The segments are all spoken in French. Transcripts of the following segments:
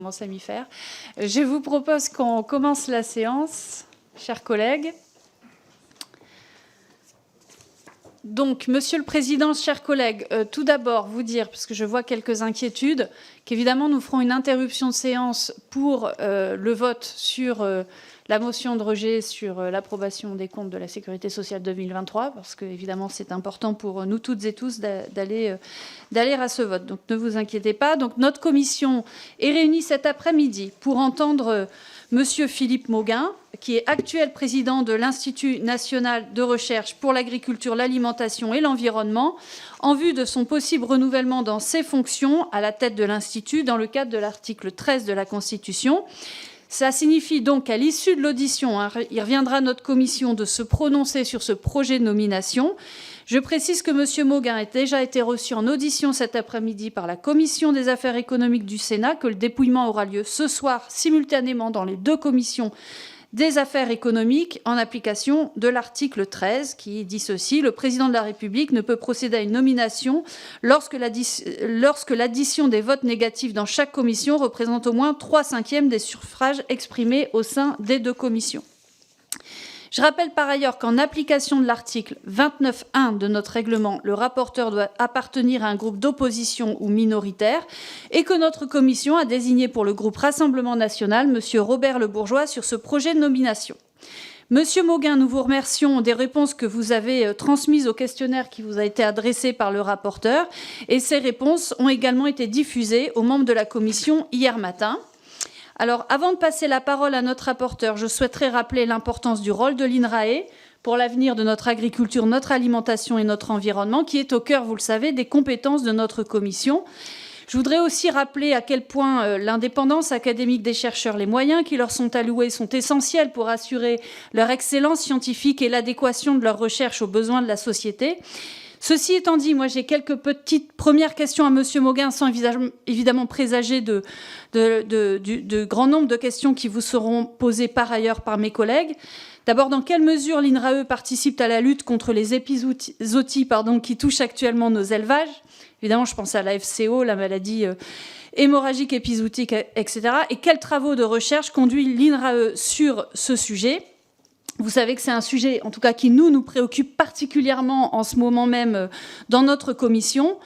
commence à m'y faire. Je vous propose qu'on commence la séance, chers collègues. Donc, Monsieur le Président, chers collègues, tout d'abord vous dire, parce que je vois quelques inquiétudes, qu'évidemment nous ferons une interruption de séance pour le vote sur la motion de rejet sur l'approbation des comptes de la Sécurité sociale 2023, parce que évidemment c'est important pour nous toutes et tous d'aller à ce vote. Donc ne vous inquiétez pas. Donc notre commission est réunie cet après-midi pour entendre Monsieur Philippe Mauguin, qui est actuel président de l'Institut national de recherche pour l'agriculture, l'alimentation et l'environnement, en vue de son possible renouvellement dans ses fonctions à la tête de l'Institut dans le cadre de l'article 13 de la Constitution. Ça signifie donc qu'à l'issue de l'audition, il reviendra à notre commission de se prononcer sur ce projet de nomination. Je précise que M. Mauguin a déjà été reçu en audition cet après-midi par la Commission des affaires économiques du Sénat, que le dépouillement aura lieu ce soir simultanément dans les deux commissions des affaires économiques en application de l'article 13 qui dit ceci: le président de la République ne peut procéder à une nomination lorsque l'addition des votes négatifs dans chaque commission représente au moins 3/5 des suffrages exprimés au sein des deux commissions. Je rappelle par ailleurs qu'en application de l'article 29.1 de notre règlement, le rapporteur doit appartenir à un groupe d'opposition ou minoritaire et que notre commission a désigné pour le groupe Rassemblement national M. Robert Le Bourgeois sur ce projet de nomination. Monsieur Mauguin, nous vous remercions des réponses que vous avez transmises au questionnaire qui vous a été adressé par le rapporteur, et ces réponses ont également été diffusées aux membres de la commission hier matin. Alors, avant de passer la parole à notre rapporteur, je souhaiterais rappeler l'importance du rôle de l'INRAE pour l'avenir de notre agriculture, notre alimentation et notre environnement, qui est au cœur, vous le savez, des compétences de notre commission. Je voudrais aussi rappeler à quel point l'indépendance académique des chercheurs, les moyens qui leur sont alloués sont essentiels pour assurer leur excellence scientifique et l'adéquation de leurs recherches aux besoins de la société. Ceci étant dit, moi j'ai quelques petites premières questions à M. Mauguin, sans évidemment présager de grand nombre de questions qui vous seront posées par ailleurs par mes collègues. D'abord, dans quelle mesure l'INRAE participe à la lutte contre les épizooties qui touchent actuellement nos élevages? Évidemment, je pense à la FCO, la maladie hémorragique épizootique, etc. Et quels travaux de recherche conduit l'INRAE sur ce sujet? Vous savez que c'est un sujet, en tout cas, qui nous préoccupe particulièrement en ce moment même dans notre commission.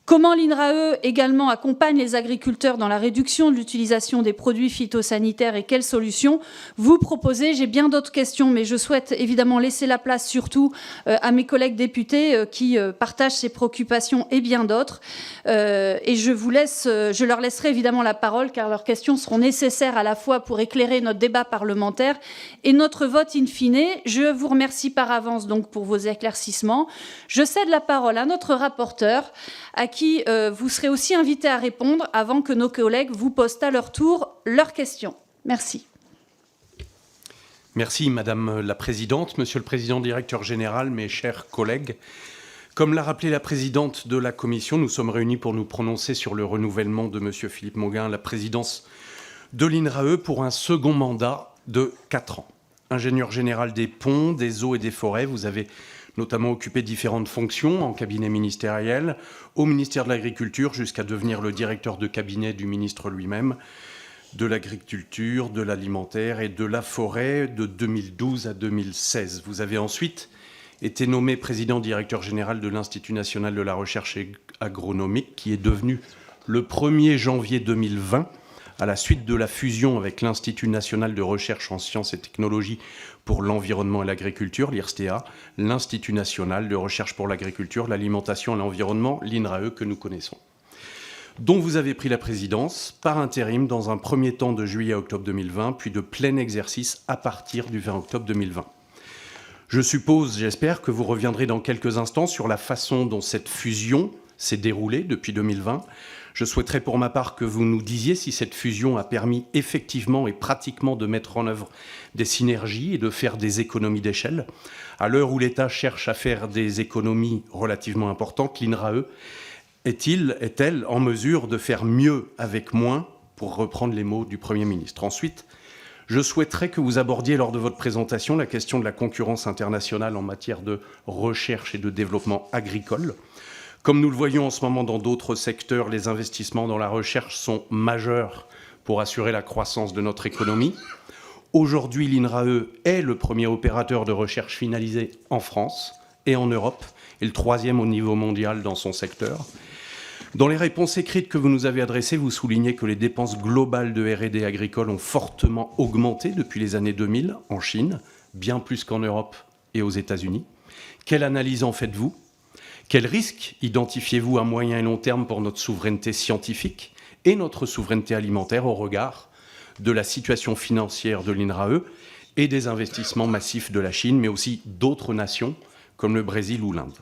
Comment l'INRAE également accompagne les agriculteurs dans la réduction de l'utilisation des produits phytosanitaires et quelles solutions vous proposez? J'ai bien d'autres questions, mais je souhaite évidemment laisser la place surtout à mes collègues députés qui partagent ces préoccupations et bien d'autres. Et je leur laisserai évidemment la parole car leurs questions seront nécessaires à la fois pour éclairer notre débat parlementaire et notre vote in fine. Je vous remercie par avance donc pour vos éclaircissements. Je cède la parole à notre rapporteur, à qui vous serez aussi invité à répondre avant que nos collègues vous posent à leur tour leurs questions. Merci. Merci Madame la Présidente, Monsieur le Président Directeur Général, mes chers collègues. Comme l'a rappelé la Présidente de la Commission, nous sommes réunis pour nous prononcer sur le renouvellement de Monsieur Philippe Mauguin à la présidence de l'INRAE pour un second mandat de 4 ans. Ingénieur général des ponts, des eaux et des forêts, vous avez notamment occupé différentes fonctions en cabinet ministériel, au ministère de l'Agriculture, jusqu'à devenir le directeur de cabinet du ministre lui-même, de l'Agriculture, de l'Alimentaire et de la Forêt de 2012 à 2016. Vous avez ensuite été nommé président-directeur général de l'Institut national de la recherche agronomique, qui est devenu le 1er janvier 2020, à la suite de la fusion avec l'Institut national de recherche en sciences et technologies pour l'environnement et l'agriculture, l'IRSTEA, l'Institut national de recherche pour l'agriculture, l'alimentation et l'environnement, l'INRAE, que nous connaissons, dont vous avez pris la présidence par intérim dans un premier temps de juillet à octobre 2020, puis de plein exercice à partir du 20 octobre 2020. Je suppose, j'espère, que vous reviendrez dans quelques instants sur la façon dont cette fusion s'est déroulée depuis 2020. Je souhaiterais pour ma part que vous nous disiez si cette fusion a permis effectivement et pratiquement de mettre en œuvre des synergies et de faire des économies d'échelle. À l'heure où l'État cherche à faire des économies relativement importantes, l'INRAE est-elle en mesure de faire mieux avec moins, pour reprendre les mots du Premier ministre? Ensuite, je souhaiterais que vous abordiez lors de votre présentation la question de la concurrence internationale en matière de recherche et de développement agricole. Comme nous le voyons en ce moment dans d'autres secteurs, les investissements dans la recherche sont majeurs pour assurer la croissance de notre économie. Aujourd'hui, l'INRAE est le premier opérateur de recherche finalisé en France et en Europe, et le troisième au niveau mondial dans son secteur. Dans les réponses écrites que vous nous avez adressées, vous soulignez que les dépenses globales de R&D agricole ont fortement augmenté depuis les années 2000 en Chine, bien plus qu'en Europe et aux États-Unis. Quelle analyse en faites-vous ? Quels risques identifiez-vous à moyen et long terme pour notre souveraineté scientifique et notre souveraineté alimentaire au regard de la situation financière de l'INRAE et des investissements massifs de la Chine, mais aussi d'autres nations comme le Brésil ou l'Inde ?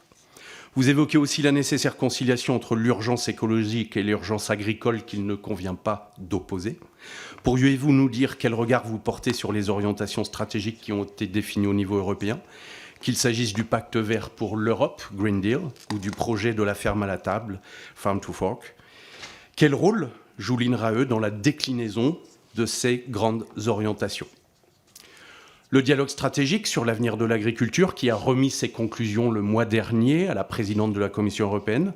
Vous évoquez aussi la nécessaire conciliation entre l'urgence écologique et l'urgence agricole qu'il ne convient pas d'opposer. Pourriez-vous nous dire quel regard vous portez sur les orientations stratégiques qui ont été définies au niveau européen, qu'il s'agisse du pacte vert pour l'Europe, Green Deal, ou du projet de la ferme à la table, Farm to Fork ? Quel rôle joue l'INRAE dans la déclinaison de ces grandes orientations ? Le dialogue stratégique sur l'avenir de l'agriculture, qui a remis ses conclusions le mois dernier à la présidente de la Commission européenne,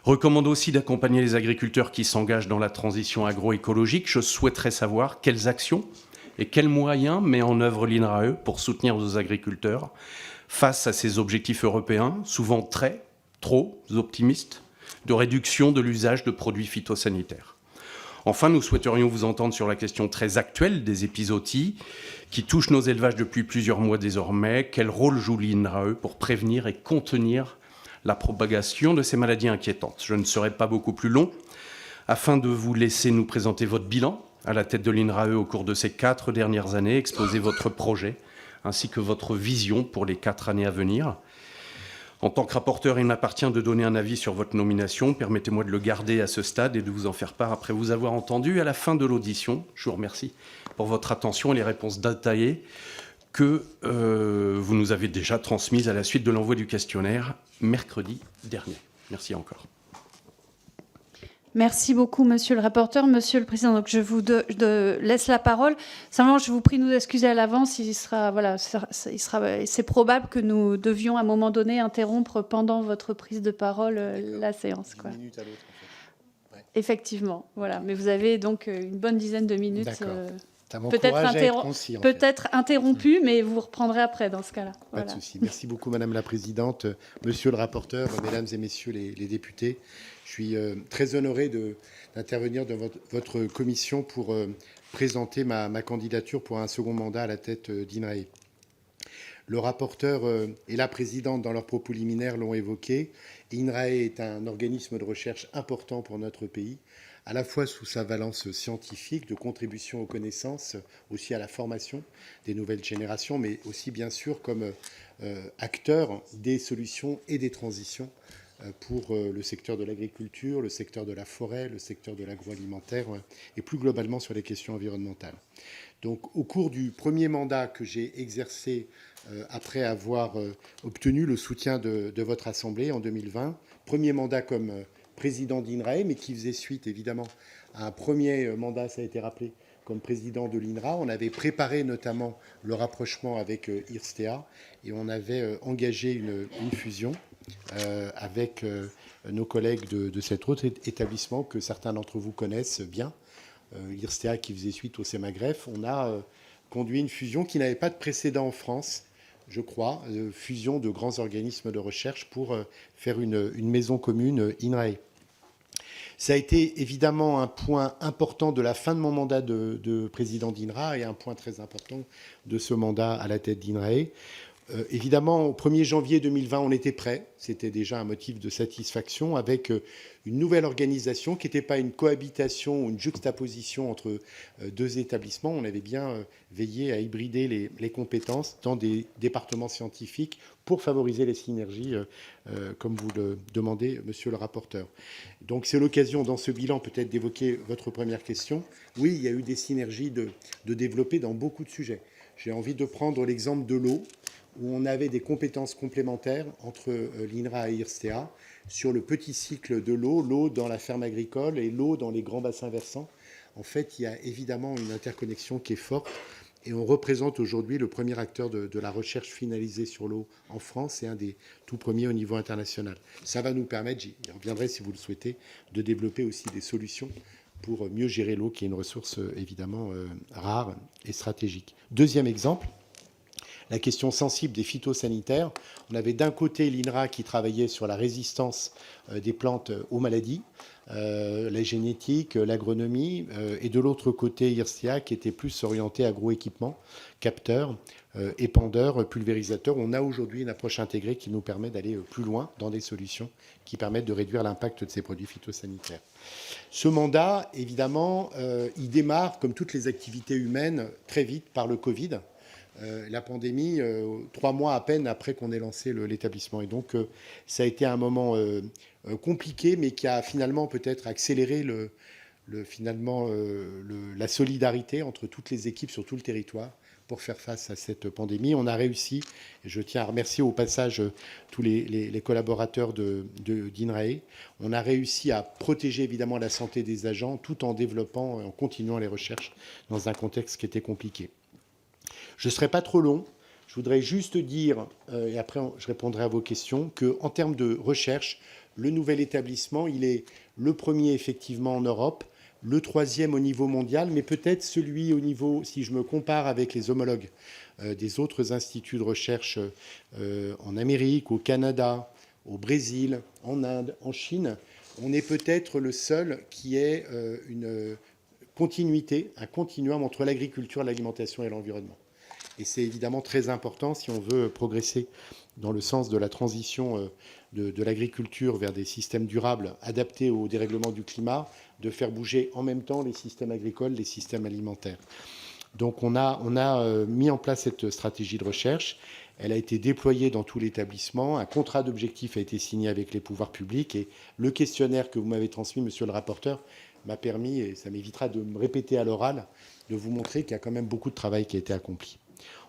recommande aussi d'accompagner les agriculteurs qui s'engagent dans la transition agroécologique. Je souhaiterais savoir quelles actions et quels moyens met en œuvre l'INRAE pour soutenir nos agriculteurs face à ces objectifs européens, souvent trop optimistes, de réduction de l'usage de produits phytosanitaires. Enfin, nous souhaiterions vous entendre sur la question très actuelle des épizooties qui touchent nos élevages depuis plusieurs mois désormais. Quel rôle joue l'INRAE pour prévenir et contenir la propagation de ces maladies inquiétantes ? Je ne serai pas beaucoup plus long afin de vous laisser nous présenter votre bilan à la tête de l'INRAE au cours de ces 4 dernières années, exposer votre projet ainsi que votre vision pour les 4 années à venir. En tant que rapporteur, il m'appartient de donner un avis sur votre nomination. Permettez-moi de le garder à ce stade et de vous en faire part après vous avoir entendu à la fin de l'audition. Je vous remercie pour votre attention et les réponses détaillées que vous nous avez déjà transmises à la suite de l'envoi du questionnaire mercredi dernier. Merci encore. Merci beaucoup, monsieur le rapporteur. Monsieur le président, donc je vous laisse la parole. Simplement, je vous prie de nous excuser à l'avance. C'est probable que nous devions à un moment donné interrompre pendant votre prise de parole la séance. Quoi. 10 minutes à l'autre, en fait. Ouais. Effectivement, voilà. Mais vous avez donc une bonne dizaine de minutes. Peut-être interrompu, mais vous reprendrez après dans ce cas-là. Pas de souci. Merci beaucoup, Madame la Présidente, Monsieur le rapporteur, Mesdames et Messieurs les députés. Je suis très honoré d'intervenir dans votre commission pour présenter ma candidature pour un second mandat à la tête d'INRAE. Le rapporteur et la présidente, dans leurs propos liminaires, l'ont évoqué. INRAE est un organisme de recherche important pour notre pays, à la fois sous sa valence scientifique, de contribution aux connaissances, aussi à la formation des nouvelles générations, mais aussi, bien sûr, comme acteur des solutions et des transitions pour le secteur de l'agriculture, le secteur de la forêt, le secteur de l'agroalimentaire et plus globalement sur les questions environnementales. Donc, au cours du premier mandat que j'ai exercé après avoir obtenu le soutien de votre Assemblée en 2020, premier mandat comme président d'INRAE, mais qui faisait suite évidemment à un premier mandat, ça a été rappelé, comme président de l'INRA. On avait préparé notamment le rapprochement avec IRSTEA et on avait engagé une fusion avec nos collègues de cet autre établissement que certains d'entre vous connaissent bien, IRSTEA qui faisait suite au CEMAGREF. On a conduit une fusion qui n'avait pas de précédent en France, je crois, fusion de grands organismes de recherche pour faire une maison commune INRAE. Ça a été évidemment un point important de la fin de mon mandat de président d'INRA et un point très important de ce mandat à la tête d'INRAE. Évidemment, au 1er janvier 2020, on était prêt. C'était déjà un motif de satisfaction avec une nouvelle organisation qui n'était pas une cohabitation ou une juxtaposition entre deux établissements. On avait bien veillé à hybrider les compétences dans des départements scientifiques pour favoriser les synergies, comme vous le demandez, monsieur le rapporteur. Donc c'est l'occasion dans ce bilan peut-être d'évoquer votre première question. Oui, il y a eu des synergies de développer dans beaucoup de sujets. J'ai envie de prendre l'exemple de l'eau, où on avait des compétences complémentaires entre l'INRA et IRSTEA sur le petit cycle de l'eau dans la ferme agricole et l'eau dans les grands bassins versants. En fait, il y a évidemment une interconnexion qui est forte et on représente aujourd'hui le premier acteur de la recherche finalisée sur l'eau en France et un des tout premiers au niveau international. Ça va nous permettre, j'y reviendrai si vous le souhaitez, de développer aussi des solutions pour mieux gérer l'eau, qui est une ressource évidemment rare et stratégique. Deuxième exemple, la question sensible des phytosanitaires. On avait d'un côté l'INRA qui travaillait sur la résistance des plantes aux maladies, la génétique, l'agronomie, et de l'autre côté IRSIA qui était plus orienté agroéquipement, capteurs, épandeurs, pulvérisateurs. On a aujourd'hui une approche intégrée qui nous permet d'aller plus loin dans des solutions qui permettent de réduire l'impact de ces produits phytosanitaires. Ce mandat, évidemment, il démarre, comme toutes les activités humaines, très vite par le Covid. La pandémie, 3 mois à peine après qu'on ait lancé l'établissement. Et donc, ça a été un moment compliqué, mais qui a finalement peut-être accéléré la solidarité entre toutes les équipes sur tout le territoire pour faire face à cette pandémie. On a réussi, et je tiens à remercier au passage tous les collaborateurs d'INRAE, on a réussi à protéger évidemment la santé des agents tout en développant, en continuant les recherches dans un contexte qui était compliqué. Je ne serai pas trop long. Je voudrais juste dire, et après je répondrai à vos questions, qu'en termes de recherche, le nouvel établissement, il est le premier effectivement en Europe, le 3e au niveau mondial, mais peut-être celui au niveau, si je me compare avec les homologues des autres instituts de recherche en Amérique, au Canada, au Brésil, en Inde, en Chine, on est peut-être le seul qui ait une continuité, un continuum entre l'agriculture, l'alimentation et l'environnement. Et c'est évidemment très important si on veut progresser dans le sens de la transition de l'agriculture vers des systèmes durables adaptés au dérèglement du climat, de faire bouger en même temps les systèmes agricoles, les systèmes alimentaires. Donc on a mis en place cette stratégie de recherche. Elle a été déployée dans tout l'établissement. Un contrat d'objectifs a été signé avec les pouvoirs publics. Et le questionnaire que vous m'avez transmis, monsieur le rapporteur, m'a permis, et ça m'évitera de me répéter à l'oral, de vous montrer qu'il y a quand même beaucoup de travail qui a été accompli.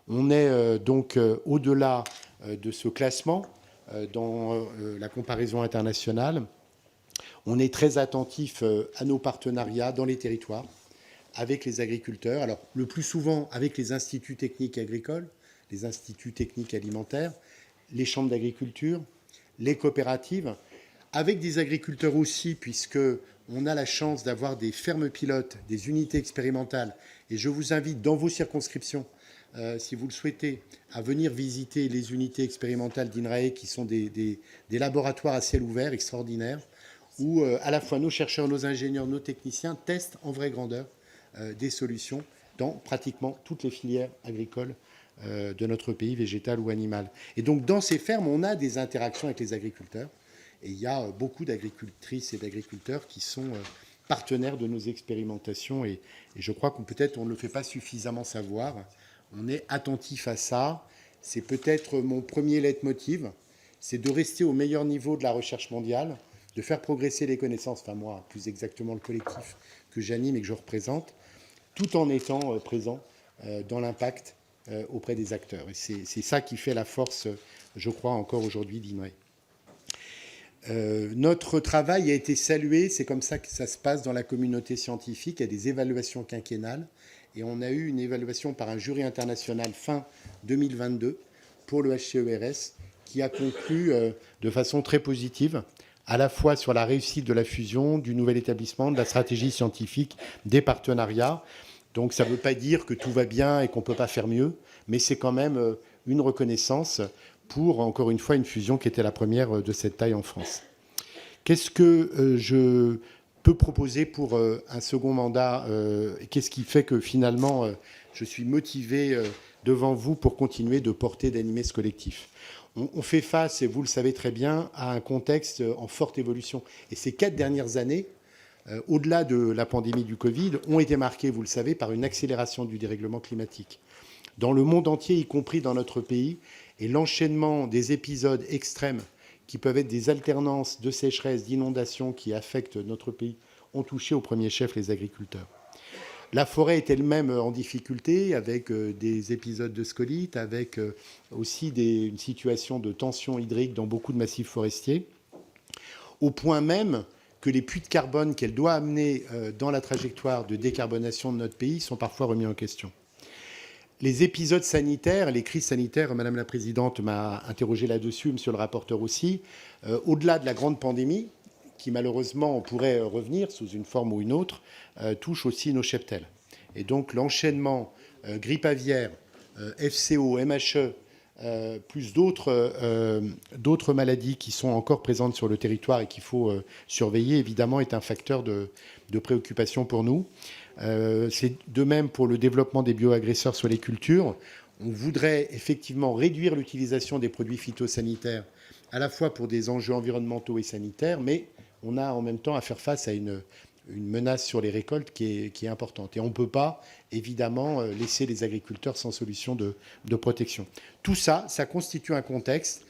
On est donc au-delà de ce classement dans la comparaison internationale. On est très attentif à nos partenariats dans les territoires avec les agriculteurs. Alors, le plus souvent avec les instituts techniques agricoles, les instituts techniques alimentaires, les chambres d'agriculture, les coopératives, avec des agriculteurs aussi, puisqu'on a la chance d'avoir des fermes pilotes, des unités expérimentales. Et je vous invite dans vos circonscriptions, si vous le souhaitez, à venir visiter les unités expérimentales d'INRAE qui sont des laboratoires à ciel ouvert extraordinaires où à la fois nos chercheurs, nos ingénieurs, nos techniciens testent en vraie grandeur des solutions dans pratiquement toutes les filières agricoles de notre pays, végétales ou animales. Et donc dans ces fermes, on a des interactions avec les agriculteurs et il y a beaucoup d'agricultrices et d'agriculteurs qui sont partenaires de nos expérimentations et je crois qu'on peut-être on ne le fait pas suffisamment savoir. On est attentif à ça. C'est peut-être mon premier leitmotiv, c'est de rester au meilleur niveau de la recherche mondiale, de faire progresser les connaissances, enfin moi, plus exactement le collectif que j'anime et que je représente, tout en étant présent dans l'impact auprès des acteurs. Et c'est ça qui fait la force, je crois, encore aujourd'hui d'INRAE. Notre travail a été salué, c'est comme ça que ça se passe dans la communauté scientifique, il y a des évaluations quinquennales, et on a eu une évaluation par un jury international fin 2022 pour le HCERS, qui a conclu de façon très positive, à la fois sur la réussite de la fusion, du nouvel établissement, de la stratégie scientifique, des partenariats. Donc ça ne veut pas dire que tout va bien et qu'on ne peut pas faire mieux, mais c'est quand même une reconnaissance pour, encore une fois, une fusion qui était la première de cette taille en France. Qu'est-ce que je peux proposer pour un second mandat qu'est-ce qui fait que finalement je suis motivé devant vous pour continuer de porter, d'animer ce collectif? On fait face, et vous le savez très bien, à un contexte en forte évolution. Et ces 4 dernières années, au-delà de la pandémie du Covid, ont été marquées, vous le savez, par une accélération du dérèglement climatique. Dans le monde entier, y compris dans notre pays, et l'enchaînement des épisodes extrêmes qui peuvent être des alternances de sécheresse, d'inondations qui affectent notre pays, ont touché au premier chef les agriculteurs. La forêt est elle-même en difficulté avec des épisodes de scolytes, avec aussi une situation de tension hydrique dans beaucoup de massifs forestiers, au point même que les puits de carbone qu'elle doit amener dans la trajectoire de décarbonation de notre pays sont parfois remis en question. Les épisodes sanitaires, les crises sanitaires, Madame la Présidente m'a interrogé là-dessus, Monsieur le rapporteur aussi, au-delà de la grande pandémie, qui malheureusement, on pourrait revenir sous une forme ou une autre, touche aussi nos cheptels. Et donc l'enchaînement grippe aviaire, FCO, MHE, plus d'autres maladies qui sont encore présentes sur le territoire et qu'il faut surveiller, évidemment, est un facteur de préoccupation pour nous. C'est de même pour le développement des bioagresseurs sur les cultures. On voudrait effectivement réduire l'utilisation des produits phytosanitaires, à la fois pour des enjeux environnementaux et sanitaires, mais on a en même temps à faire face à une menace sur les récoltes qui est importante. Et on ne peut pas, évidemment, laisser les agriculteurs sans solution de protection. Tout ça, ça constitue un contexte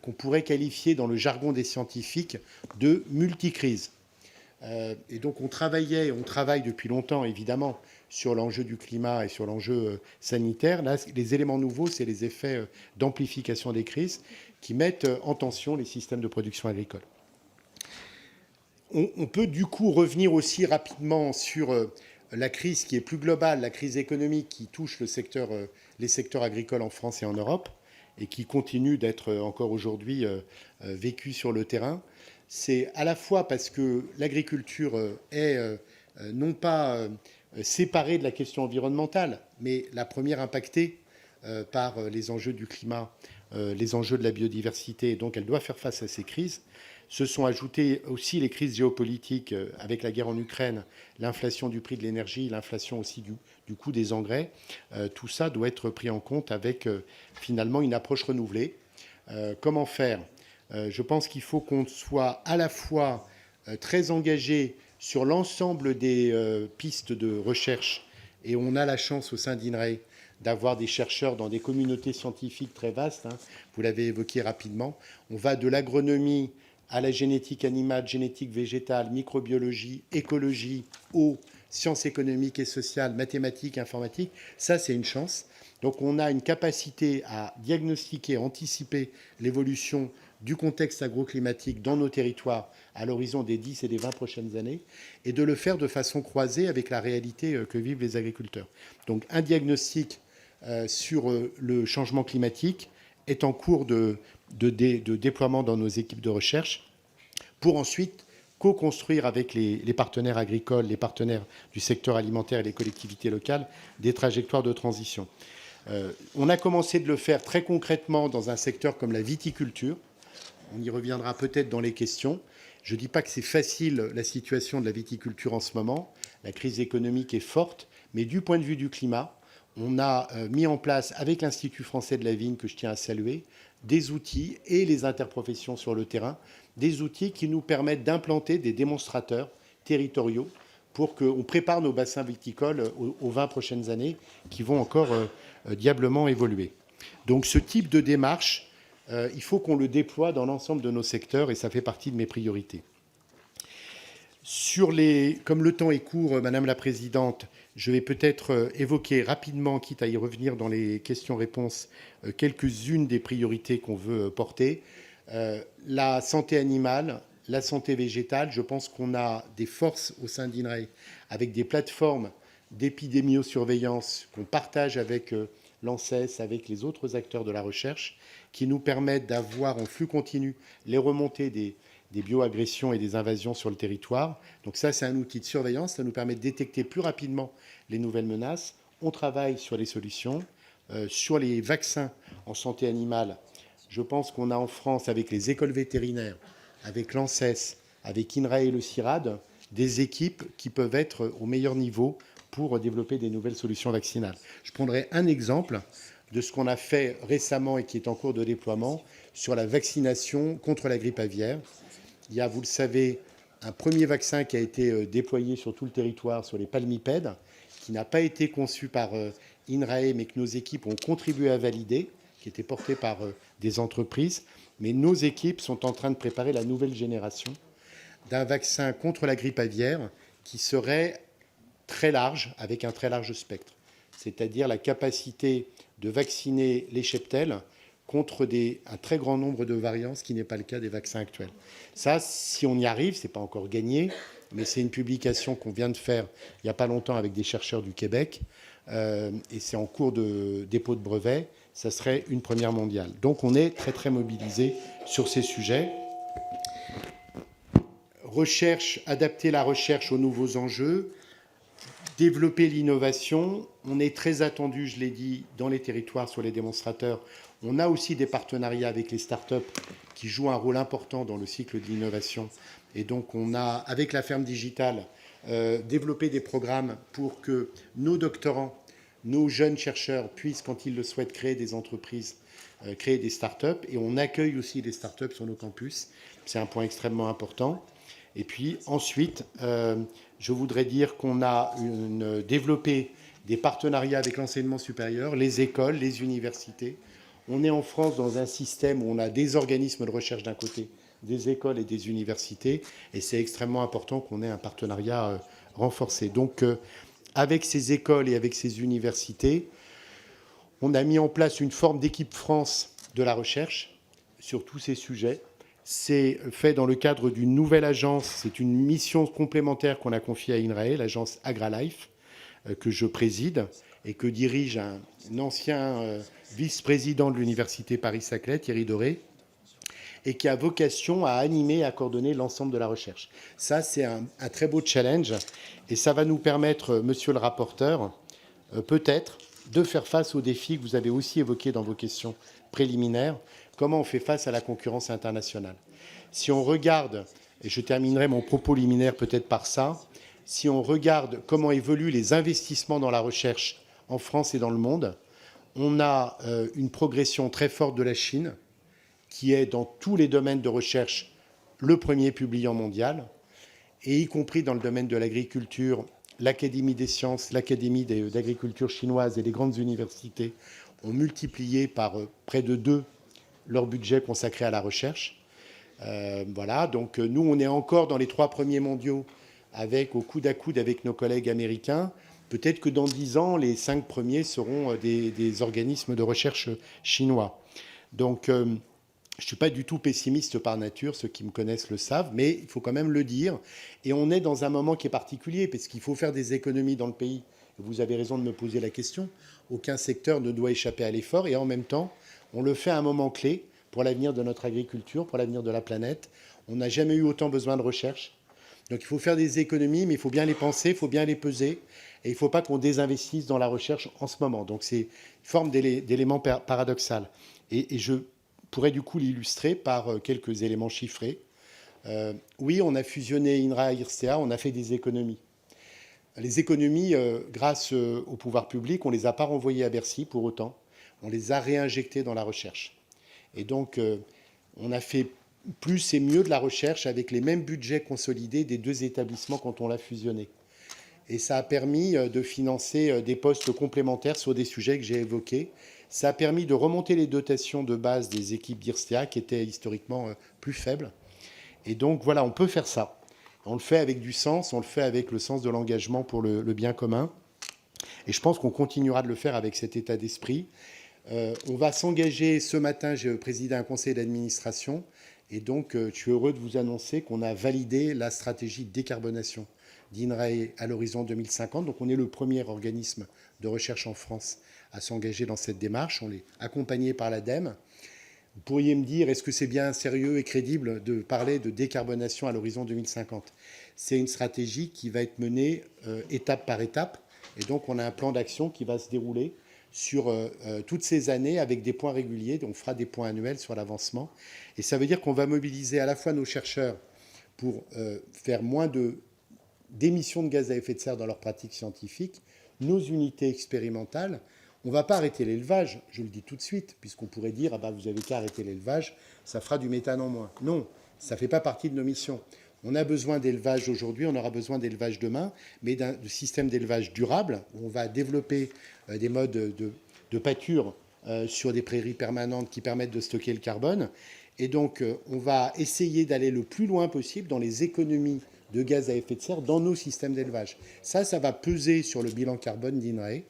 qu'on pourrait qualifier dans le jargon des scientifiques de multicrise. Et donc on travaille depuis longtemps, évidemment, sur l'enjeu du climat et sur l'enjeu sanitaire. Là, les éléments nouveaux, c'est les effets d'amplification des crises qui mettent en tension les systèmes de production agricole. On peut du coup revenir aussi rapidement sur la crise qui est plus globale, la crise économique qui touche les secteurs agricoles en France et en Europe et qui continue d'être encore aujourd'hui vécue sur le terrain. C'est à la fois parce que l'agriculture est non pas séparée de la question environnementale, mais la première impactée par les enjeux du climat, les enjeux de la biodiversité, et donc elle doit faire face à ces crises. Se sont ajoutées aussi les crises géopolitiques avec la guerre en Ukraine, l'inflation du prix de l'énergie, l'inflation aussi du coût des engrais. Tout ça doit être pris en compte avec finalement une approche renouvelée. Comment faire ? Je pense qu'il faut qu'on soit à la fois très engagé sur l'ensemble des pistes de recherche, et on a la chance au sein d'INRAE d'avoir des chercheurs dans des communautés scientifiques très vastes, hein, vous l'avez évoqué rapidement. On va de l'agronomie à la génétique animale, génétique végétale, microbiologie, écologie, eau, sciences économiques et sociales, mathématiques, informatique. Ça, c'est une chance. Donc on a une capacité à diagnostiquer, anticiper l'évolution du contexte agroclimatique dans nos territoires à l'horizon des 10 et des 20 prochaines années, et de le faire de façon croisée avec la réalité que vivent les agriculteurs. Donc un diagnostic sur le changement climatique est en cours de déploiement dans nos équipes de recherche pour ensuite co-construire avec les partenaires agricoles, les partenaires du secteur alimentaire et les collectivités locales des trajectoires de transition. On a commencé de le faire très concrètement dans un secteur comme la viticulture. On y reviendra peut-être dans les questions. Je ne dis pas que c'est facile la situation de la viticulture en ce moment. La crise économique est forte, mais du point de vue du climat, on a mis en place, avec l'Institut français de la vigne, que je tiens à saluer, des outils et les interprofessions sur le terrain, des outils qui nous permettent d'implanter des démonstrateurs territoriaux pour qu'on prépare nos bassins viticoles aux 20 prochaines années qui vont encore diablement évoluer. Donc ce type de démarche, il faut qu'on le déploie dans l'ensemble de nos secteurs et ça fait partie de mes priorités. Comme le temps est court, Madame la Présidente, je vais peut-être évoquer rapidement, quitte à y revenir dans les questions-réponses, quelques-unes des priorités qu'on veut porter. La santé animale, la santé végétale, je pense qu'on a des forces au sein d'INRAE avec des plateformes d'épidémiosurveillance qu'on partage avec l'ANSES, avec les autres acteurs de la recherche, qui nous permettent d'avoir en flux continu les remontées des bioagressions et des invasions sur le territoire. Donc ça, c'est un outil de surveillance. Ça nous permet de détecter plus rapidement les nouvelles menaces. On travaille sur les solutions. Sur les vaccins en santé animale, je pense qu'on a en France, avec les écoles vétérinaires, avec l'ANSES, avec INRAE et le CIRAD, des équipes qui peuvent être au meilleur niveau pour développer des nouvelles solutions vaccinales. Je prendrai un exemple de ce qu'on a fait récemment et qui est en cours de déploiement sur la vaccination contre la grippe aviaire. Il y a, vous le savez, un premier vaccin qui a été déployé sur tout le territoire, sur les palmipèdes, qui n'a pas été conçu par INRAE, mais que nos équipes ont contribué à valider, qui était porté par des entreprises. Mais nos équipes sont en train de préparer la nouvelle génération d'un vaccin contre la grippe aviaire qui serait très large, avec un très large spectre. C'est-à-dire la capacité de vacciner les cheptels contre un très grand nombre de variants, ce qui n'est pas le cas des vaccins actuels. Ça, si on y arrive, ce n'est pas encore gagné, mais c'est une publication qu'on vient de faire il n'y a pas longtemps avec des chercheurs du Québec, et c'est en cours de dépôt de brevet. Ça serait une première mondiale. Donc on est très très mobilisé sur ces sujets. adapter la recherche aux nouveaux enjeux, développer l'innovation. On est très attendu, je l'ai dit, dans les territoires sur les démonstrateurs. On a aussi des partenariats avec les startups qui jouent un rôle important dans le cycle de l'innovation. Et donc, on a, avec la ferme digitale, développé des programmes pour que nos doctorants, nos jeunes chercheurs puissent, quand ils le souhaitent, créer des entreprises, créer des startups. Et on accueille aussi des startups sur nos campus. C'est un point extrêmement important. Et puis ensuite, je voudrais dire qu'on a développé des partenariats avec l'enseignement supérieur, les écoles, les universités. On est en France dans un système où on a des organismes de recherche d'un côté, des écoles et des universités, et c'est extrêmement important qu'on ait un partenariat renforcé. Donc, avec ces écoles et avec ces universités, on a mis en place une forme d'équipe France de la recherche sur tous ces sujets. C'est fait dans le cadre d'une nouvelle agence. C'est une mission complémentaire qu'on a confiée à INRAE, l'agence AgriLife, que je préside et que dirige un ancien vice-président de l'université Paris-Saclay, Thierry Doré, et qui a vocation à animer et à coordonner l'ensemble de la recherche. Ça, c'est un très beau challenge, et ça va nous permettre, monsieur le rapporteur, peut-être de faire face aux défis que vous avez aussi évoqués dans vos questions préliminaires. Comment on fait face à la concurrence internationale? Si on regarde, et je terminerai mon propos liminaire peut-être par ça, si on regarde comment évoluent les investissements dans la recherche en France et dans le monde, on a une progression très forte de la Chine, qui est dans tous les domaines de recherche le premier publiant mondial, et y compris dans le domaine de l'agriculture, l'Académie des sciences, l'Académie d'agriculture chinoise et les grandes universités ont multiplié par près de 2 leur budget consacré à la recherche. Voilà, donc nous, on est encore dans les 3 premiers mondiaux au coude à coude avec nos collègues américains. Peut-être que dans 10 ans, les 5 premiers seront des organismes de recherche chinois. Donc, je ne suis pas du tout pessimiste par nature, ceux qui me connaissent le savent, mais il faut quand même le dire. Et on est dans un moment qui est particulier, parce qu'il faut faire des économies dans le pays. Vous avez raison de me poser la question. Aucun secteur ne doit échapper à l'effort, et en même temps, on le fait à un moment clé pour l'avenir de notre agriculture, pour l'avenir de la planète. On n'a jamais eu autant besoin de recherche. Donc il faut faire des économies, mais il faut bien les penser, il faut bien les peser, et il ne faut pas qu'on désinvestisse dans la recherche en ce moment. Donc c'est une forme d'élément paradoxal. Et je pourrais du coup l'illustrer par quelques éléments chiffrés. Oui, on a fusionné INRA et IRSTEA, on a fait des économies. Les économies, grâce au pouvoir public, on ne les a pas renvoyées à Bercy pour autant. On les a réinjectées dans la recherche. Et donc, on a fait plus et mieux de la recherche avec les mêmes budgets consolidés des 2 établissements quand on l'a fusionné. Et ça a permis de financer des postes complémentaires sur des sujets que j'ai évoqués. Ça a permis de remonter les dotations de base des équipes d'IRSTEA qui étaient historiquement plus faibles. Et donc, voilà, on peut faire ça. On le fait avec du sens, on le fait avec le sens de l'engagement pour le bien commun. Et je pense qu'on continuera de le faire avec cet état d'esprit. On va s'engager ce matin, j'ai présidé un conseil d'administration, et donc je suis heureux de vous annoncer qu'on a validé la stratégie de décarbonation d'INRAE à l'horizon 2050. Donc on est le premier organisme de recherche en France à s'engager dans cette démarche. On est accompagné par l'ADEME. Vous pourriez me dire, est-ce que c'est bien sérieux et crédible de parler de décarbonation à l'horizon 2050? C'est une stratégie qui va être menée étape par étape, et donc on a un plan d'action qui va se dérouler sur toutes ces années avec des points réguliers. On fera des points annuels sur l'avancement. Et ça veut dire qu'on va mobiliser à la fois nos chercheurs pour faire moins d'émissions de gaz à effet de serre dans leur pratique scientifique, nos unités expérimentales. On ne va pas arrêter l'élevage, je le dis tout de suite, puisqu'on pourrait dire ah ben, vous n'avez qu'à arrêter l'élevage, ça fera du méthane en moins. Non, ça ne fait pas partie de nos missions. On a besoin d'élevage aujourd'hui, on aura besoin d'élevage demain, mais d'un système d'élevage durable, où on va développer des modes de pâture sur des prairies permanentes qui permettent de stocker le carbone. Et donc, on va essayer d'aller le plus loin possible dans les économies de gaz à effet de serre dans nos systèmes d'élevage. Ça va peser sur le bilan carbone d'INRAE.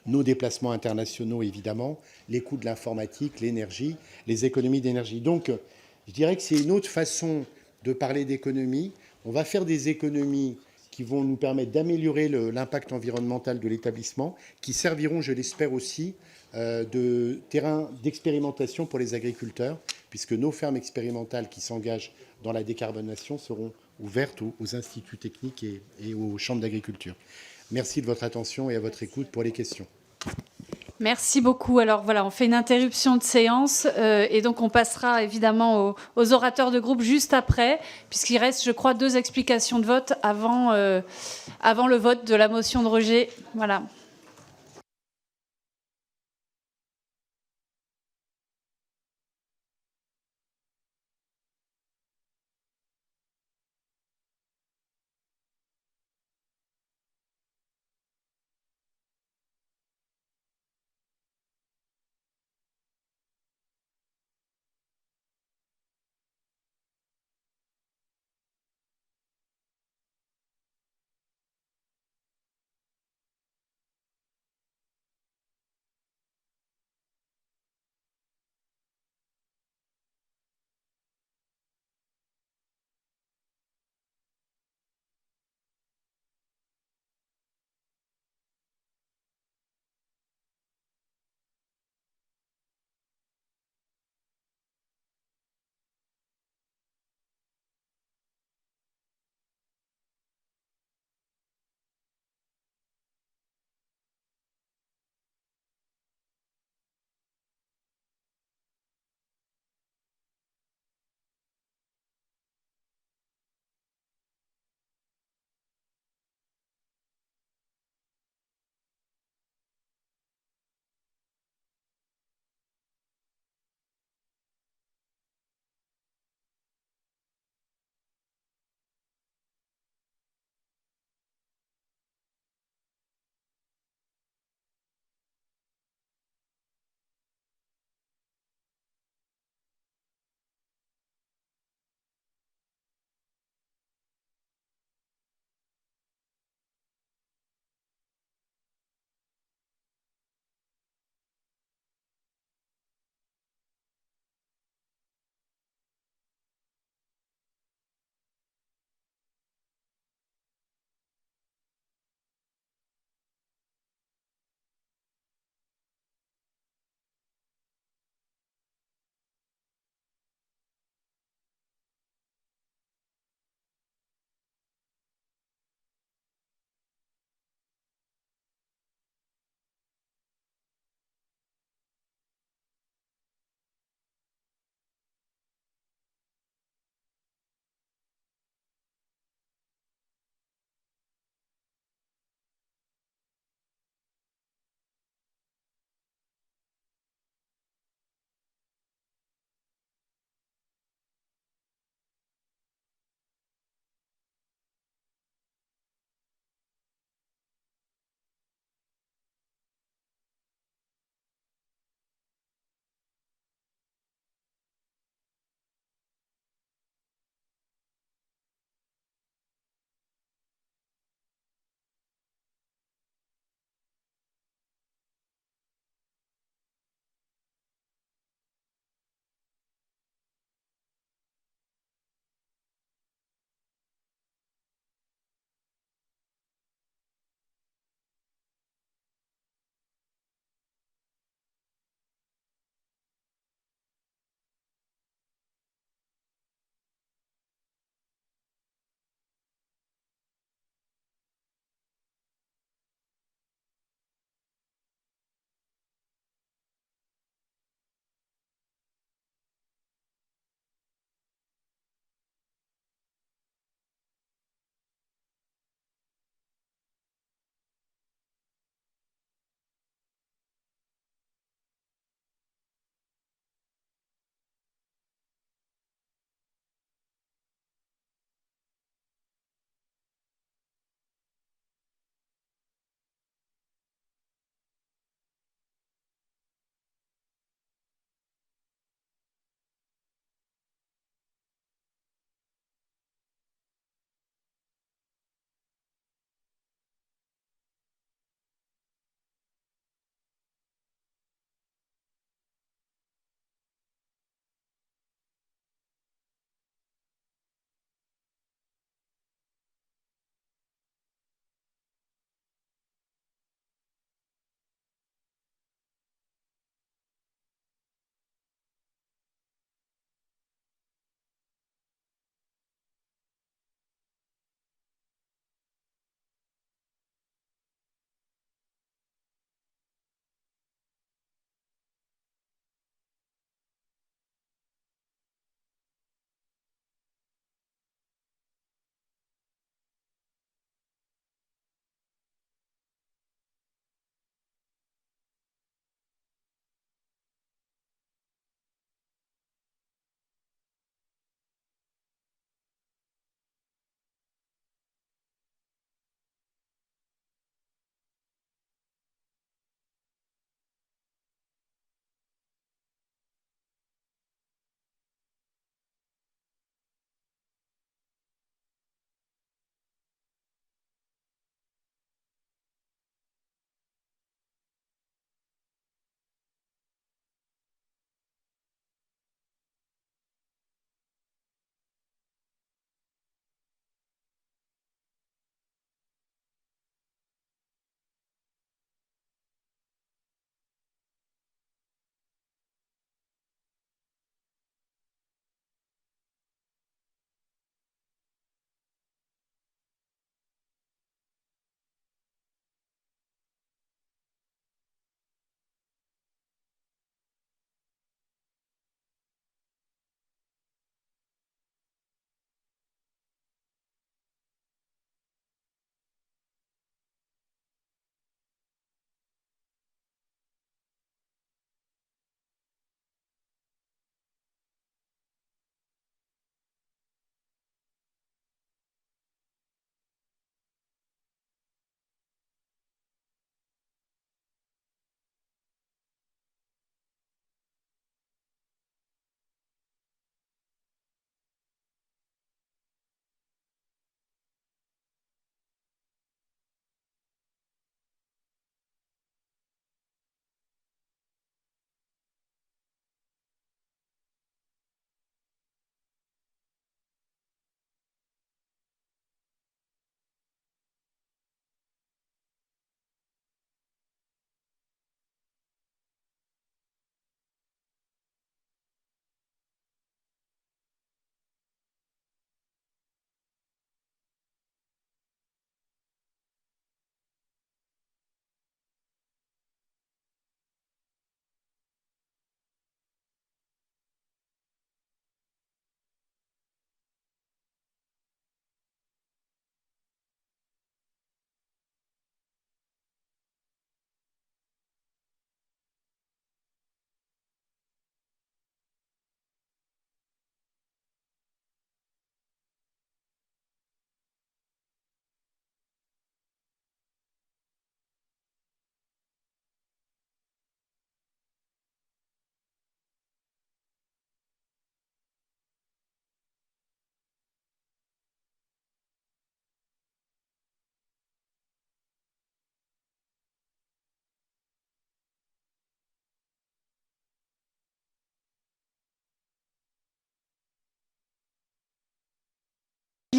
Nos déplacements internationaux, évidemment, les coûts de l'informatique, l'énergie, les économies d'énergie. Donc, je dirais que c'est une autre façon de parler d'économie. On va faire des économies qui vont nous permettre d'améliorer l'impact environnemental de l'établissement, qui serviront, je l'espère aussi, de terrain d'expérimentation pour les agriculteurs, puisque nos fermes expérimentales qui s'engagent dans la décarbonation seront ouverte aux instituts techniques et aux chambres d'agriculture. Merci de votre attention et à votre écoute pour les questions. Merci beaucoup. Alors voilà, on fait une interruption de séance et donc on passera évidemment aux orateurs de groupe juste après, puisqu'il reste, je crois, 2 explications de vote avant le vote de la motion de rejet. Voilà.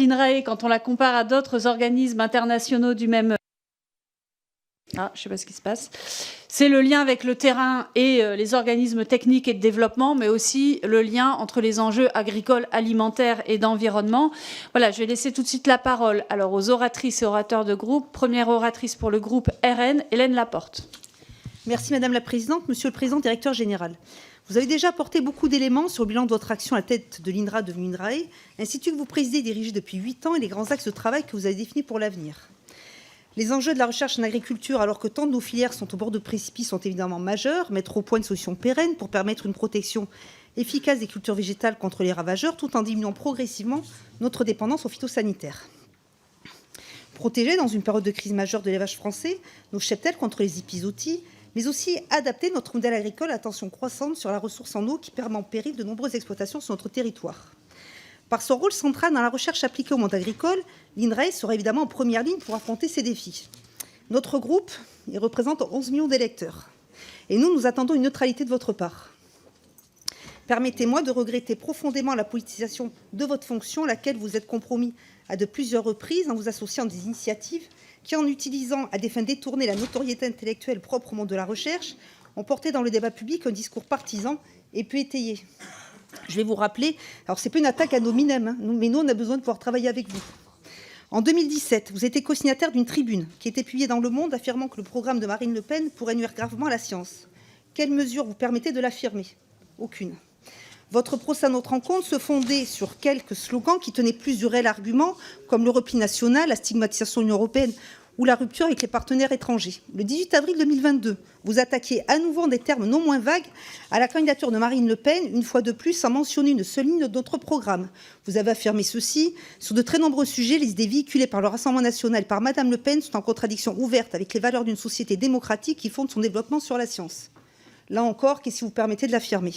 l'INRAE quand on la compare à d'autres organismes internationaux du même... Ah, je ne sais pas ce qui se passe. C'est le lien avec le terrain et les organismes techniques et de développement, mais aussi le lien entre les enjeux agricoles, alimentaires et d'environnement. Voilà, je vais laisser tout de suite la parole alors aux oratrices et orateurs de groupe. Première oratrice pour le groupe RN, Hélène Laporte. Merci Madame la Présidente. Monsieur le Président, Directeur Général, vous avez déjà apporté beaucoup d'éléments sur le bilan de votre action à la tête de l'INRA devenue INRAE, institut que vous présidez et dirigez depuis 8 ans et les grands axes de travail que vous avez définis pour l'avenir. Les enjeux de la recherche en agriculture, alors que tant de nos filières sont au bord de précipice, sont évidemment majeurs. Mettre au point une solution pérenne pour permettre une protection efficace des cultures végétales contre les ravageurs, tout en diminuant progressivement notre dépendance aux phytosanitaires. Protéger, dans une période de crise majeure de l'élevage français, nos cheptels contre les épizooties, mais aussi adapter notre modèle agricole à l'attention croissante sur la ressource en eau qui permet en péril de nombreuses exploitations sur notre territoire. Par son rôle central dans la recherche appliquée au monde agricole, l'INRAE sera évidemment en première ligne pour affronter ces défis. Notre groupe, il représente 11 millions d'électeurs. Et nous attendons une neutralité de votre part. Permettez-moi de regretter profondément la politisation de votre fonction, à laquelle vous êtes compromis à de plusieurs reprises en vous associant à des initiatives qui, en utilisant à des fins détournées la notoriété intellectuelle propre au monde de la recherche, ont porté dans le débat public un discours partisan et peu étayé. Je vais vous rappeler, alors ce n'est pas une attaque à nos minems, mais nous, on a besoin de pouvoir travailler avec vous. En 2017, vous étiez co-signataire d'une tribune qui était publiée dans Le Monde affirmant que le programme de Marine Le Pen pourrait nuire gravement à la science. Quelles mesures vous permettez de l'affirmer? Aucune. Votre procès à notre rencontre se fondait sur quelques slogans qui tenaient plus du réel argument, comme le repli national, la stigmatisation de l'Union européenne ou la rupture avec les partenaires étrangers. Le 18 avril 2022, vous attaquiez à nouveau en des termes non moins vagues à la candidature de Marine Le Pen, une fois de plus sans mentionner une seule ligne de notre programme. Vous avez affirmé ceci: sur de très nombreux sujets, les idées véhiculées par le Rassemblement national et par Madame Le Pen sont en contradiction ouverte avec les valeurs d'une société démocratique qui fonde son développement sur la science. Là encore, qu'est-ce qui vous permettait de l'affirmer?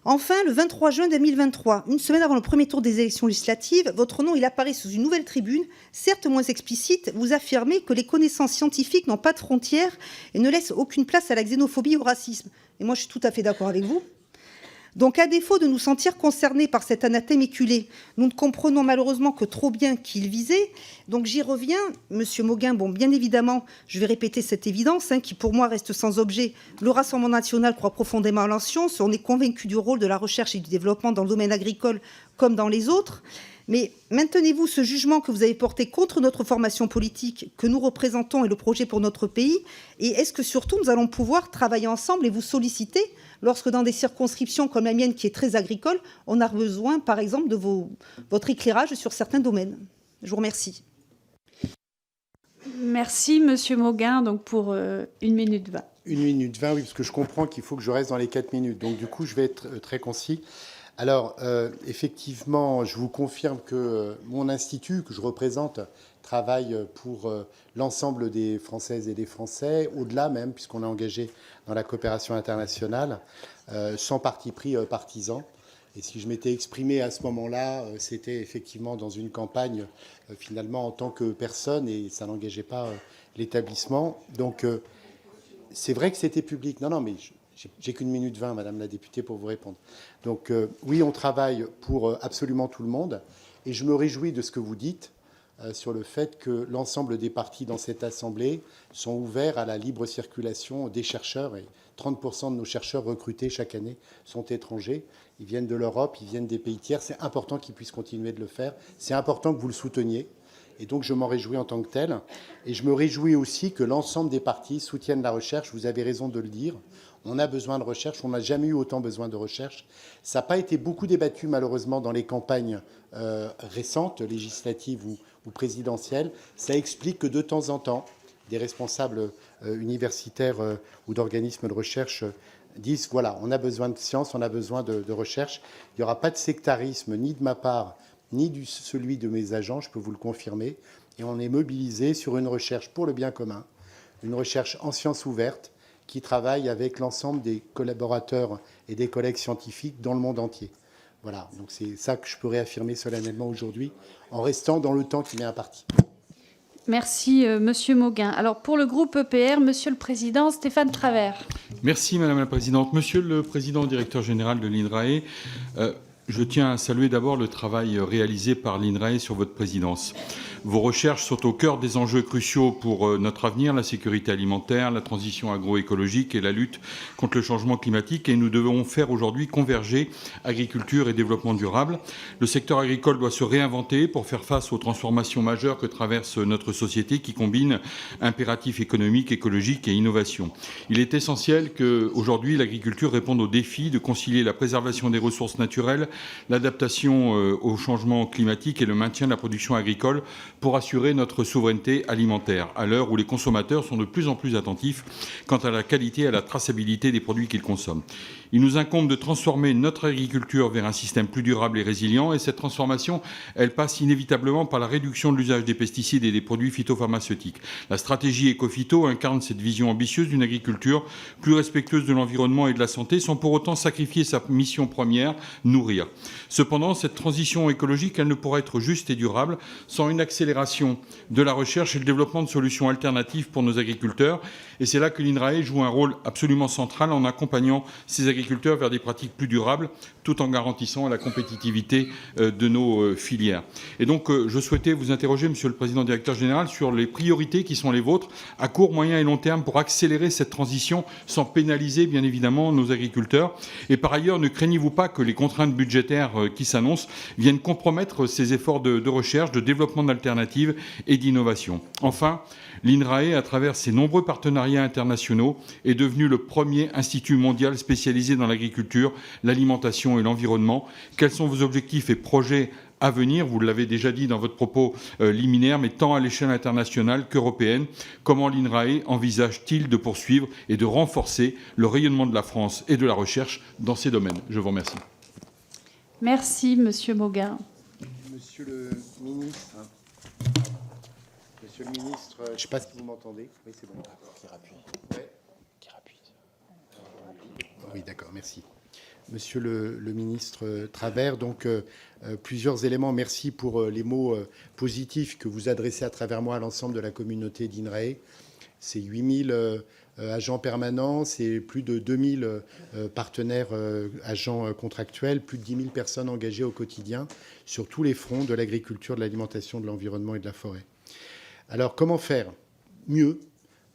Enfin, le 23 juin 2023, une semaine avant le premier tour des élections législatives, votre nom il apparaît sous une nouvelle tribune, certes moins explicite. Vous affirmez que les connaissances scientifiques n'ont pas de frontières et ne laissent aucune place à la xénophobie et au racisme. Et moi, je suis tout à fait d'accord avec vous. Donc, à défaut de nous sentir concernés par cet anathème éculé, nous ne comprenons malheureusement que trop bien qui il visait. Donc, j'y reviens. Monsieur Mauguin, bon, bien évidemment, je vais répéter cette évidence, qui pour moi reste sans objet. Le Rassemblement national croit profondément à la science. On est convaincu du rôle de la recherche et du développement dans le domaine agricole comme dans les autres. Mais maintenez-vous ce jugement que vous avez porté contre notre formation politique que nous représentons et le projet pour notre pays? Et est-ce que surtout nous allons pouvoir travailler ensemble et vous solliciter lorsque dans des circonscriptions comme la mienne qui est très agricole, on a besoin par exemple de votre éclairage sur certains domaines? Je vous remercie. Merci Monsieur Mauguin, donc pour 1 minute 20. 1 minute 20, oui, parce que je comprends qu'il faut que je reste dans les 4 minutes. Donc du coup, je vais être très concis. Alors, effectivement, je vous confirme que mon institut, que je représente, travaille pour l'ensemble des Françaises et des Français, au-delà même, puisqu'on est engagé dans la coopération internationale, sans parti pris partisan. Et si je m'étais exprimé à ce moment-là, c'était effectivement dans une campagne, finalement, en tant que personne, et ça n'engageait pas l'établissement. Donc, c'est vrai que c'était public. Non, mais j'ai qu'1 minute 20, Madame la députée, pour vous répondre. Donc, oui, on travaille pour absolument tout le monde. Et je me réjouis de ce que vous dites sur le fait que l'ensemble des partis dans cette Assemblée sont ouverts à la libre circulation des chercheurs. Et 30% de nos chercheurs recrutés chaque année sont étrangers. Ils viennent de l'Europe, ils viennent des pays tiers. C'est important qu'ils puissent continuer de le faire. C'est important que vous le souteniez. Et donc, je m'en réjouis en tant que tel. Et je me réjouis aussi que l'ensemble des partis soutiennent la recherche. Vous avez raison de le dire. On a besoin de recherche. On n'a jamais eu autant besoin de recherche. Ça n'a pas été beaucoup débattu, malheureusement, dans les campagnes récentes, législatives ou présidentielles. Ça explique que, de temps en temps, des responsables universitaires ou d'organismes de recherche disent, voilà, on a besoin de science, on a besoin de recherche. Il n'y aura pas de sectarisme, ni de ma part, ni celui de mes agents, je peux vous le confirmer. Et on est mobilisé sur une recherche pour le bien commun, une recherche en sciences ouvertes qui travaille avec l'ensemble des collaborateurs et des collègues scientifiques dans le monde entier. Voilà, donc c'est ça que je peux réaffirmer solennellement aujourd'hui, en restant dans le temps qui m'est imparti. Merci, Monsieur Mauguin. Alors, pour le groupe EPR, Monsieur le Président, Stéphane Travert. Merci, Madame la Présidente. Monsieur le Président, directeur général de l'INRAE, Je tiens à saluer d'abord le travail réalisé par l'INRAE sur votre présidence. Vos recherches sont au cœur des enjeux cruciaux pour notre avenir, la sécurité alimentaire, la transition agroécologique et la lutte contre le changement climatique. Et nous devons faire aujourd'hui converger agriculture et développement durable. Le secteur agricole doit se réinventer pour faire face aux transformations majeures que traverse notre société qui combine impératifs économiques, écologiques et innovation. Il est essentiel qu'aujourd'hui l'agriculture réponde aux défis de concilier la préservation des ressources naturelles, l'adaptation au changement climatique et le maintien de la production agricole pour assurer notre souveraineté alimentaire, à l'heure où les consommateurs sont de plus en plus attentifs quant à la qualité et à la traçabilité des produits qu'ils consomment. Il nous incombe de transformer notre agriculture vers un système plus durable et résilient, et cette transformation, elle passe inévitablement par la réduction de l'usage des pesticides et des produits phytopharmaceutiques. La stratégie Ecophyto incarne cette vision ambitieuse d'une agriculture plus respectueuse de l'environnement et de la santé, sans pour autant sacrifier sa mission première, nourrir. Cependant, cette transition écologique, elle ne pourra être juste et durable sans une accélération de la recherche et le développement de solutions alternatives pour nos agriculteurs. Et c'est là que l'INRAE joue un rôle absolument central en accompagnant ces agriculteurs vers des pratiques plus durables, tout en garantissant la compétitivité de nos filières. Et donc, je souhaitais vous interroger, Monsieur le Président Directeur Général, sur les priorités qui sont les vôtres à court, moyen et long terme pour accélérer cette transition sans pénaliser, bien évidemment, nos agriculteurs. Et par ailleurs, ne craignez-vous pas que les contraintes budgétaires qui s'annoncent viennent compromettre ces efforts de recherche, de développement d'alternatives et d'innovation? Enfin, l'INRAE, à travers ses nombreux partenariats internationaux, est devenu le premier institut mondial spécialisé dans l'agriculture, l'alimentation et l'environnement. Quels sont vos objectifs et projets à venir? Vous l'avez déjà dit dans votre propos liminaire, mais tant à l'échelle internationale qu'européenne. Comment l'INRAE envisage-t-il de poursuivre et de renforcer le rayonnement de la France et de la recherche dans ces domaines? Je vous remercie. Merci, Monsieur Mauguin. Monsieur le ministre, je ne sais pas si vous m'entendez. Oui, c'est bon. Qui rappuie. Ouais. Qui rappuie. Oui, d'accord, merci. Monsieur le ministre Travert, donc plusieurs éléments. Merci pour les mots positifs que vous adressez à travers moi à l'ensemble de la communauté d'INRAE. C'est 8000 agents permanents, c'est plus de 2000 partenaires agents contractuels, plus de 10 000 personnes engagées au quotidien sur tous les fronts de l'agriculture, de l'alimentation, de l'environnement et de la forêt. Alors, comment faire mieux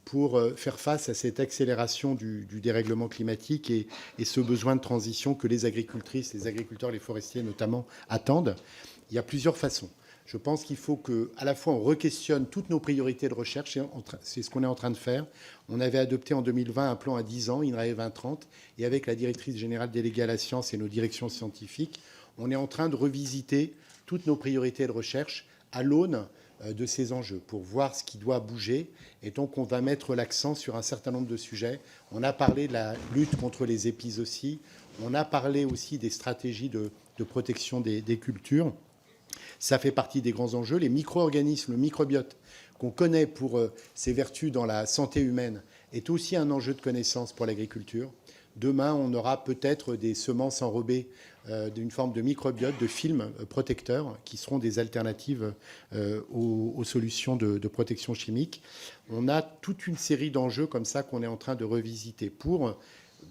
pour faire face à cette accélération du dérèglement climatique et ce besoin de transition que les agricultrices, les agriculteurs, les forestiers notamment attendent? Il y a plusieurs façons. Je pense qu'il faut qu'à la fois on re-questionne toutes nos priorités de recherche, c'est ce qu'on est en train de faire. On avait adopté en 2020 un plan à 10 ans, INRAE 2030, et avec la directrice générale déléguée à la science et nos directions scientifiques, on est en train de revisiter toutes nos priorités de recherche à l'aune de ces enjeux pour voir ce qui doit bouger. Et donc, on va mettre l'accent sur un certain nombre de sujets. On a parlé de la lutte contre les épizooties. On a parlé aussi des stratégies de protection des cultures. Ça fait partie des grands enjeux. Les micro-organismes, le microbiote, qu'on connaît pour ses vertus dans la santé humaine, est aussi un enjeu de connaissance pour l'agriculture. Demain, on aura peut-être des semences enrobées d'une forme de microbiote, de films protecteurs, qui seront des alternatives aux solutions de protection chimique. On a toute une série d'enjeux comme ça qu'on est en train de revisiter pour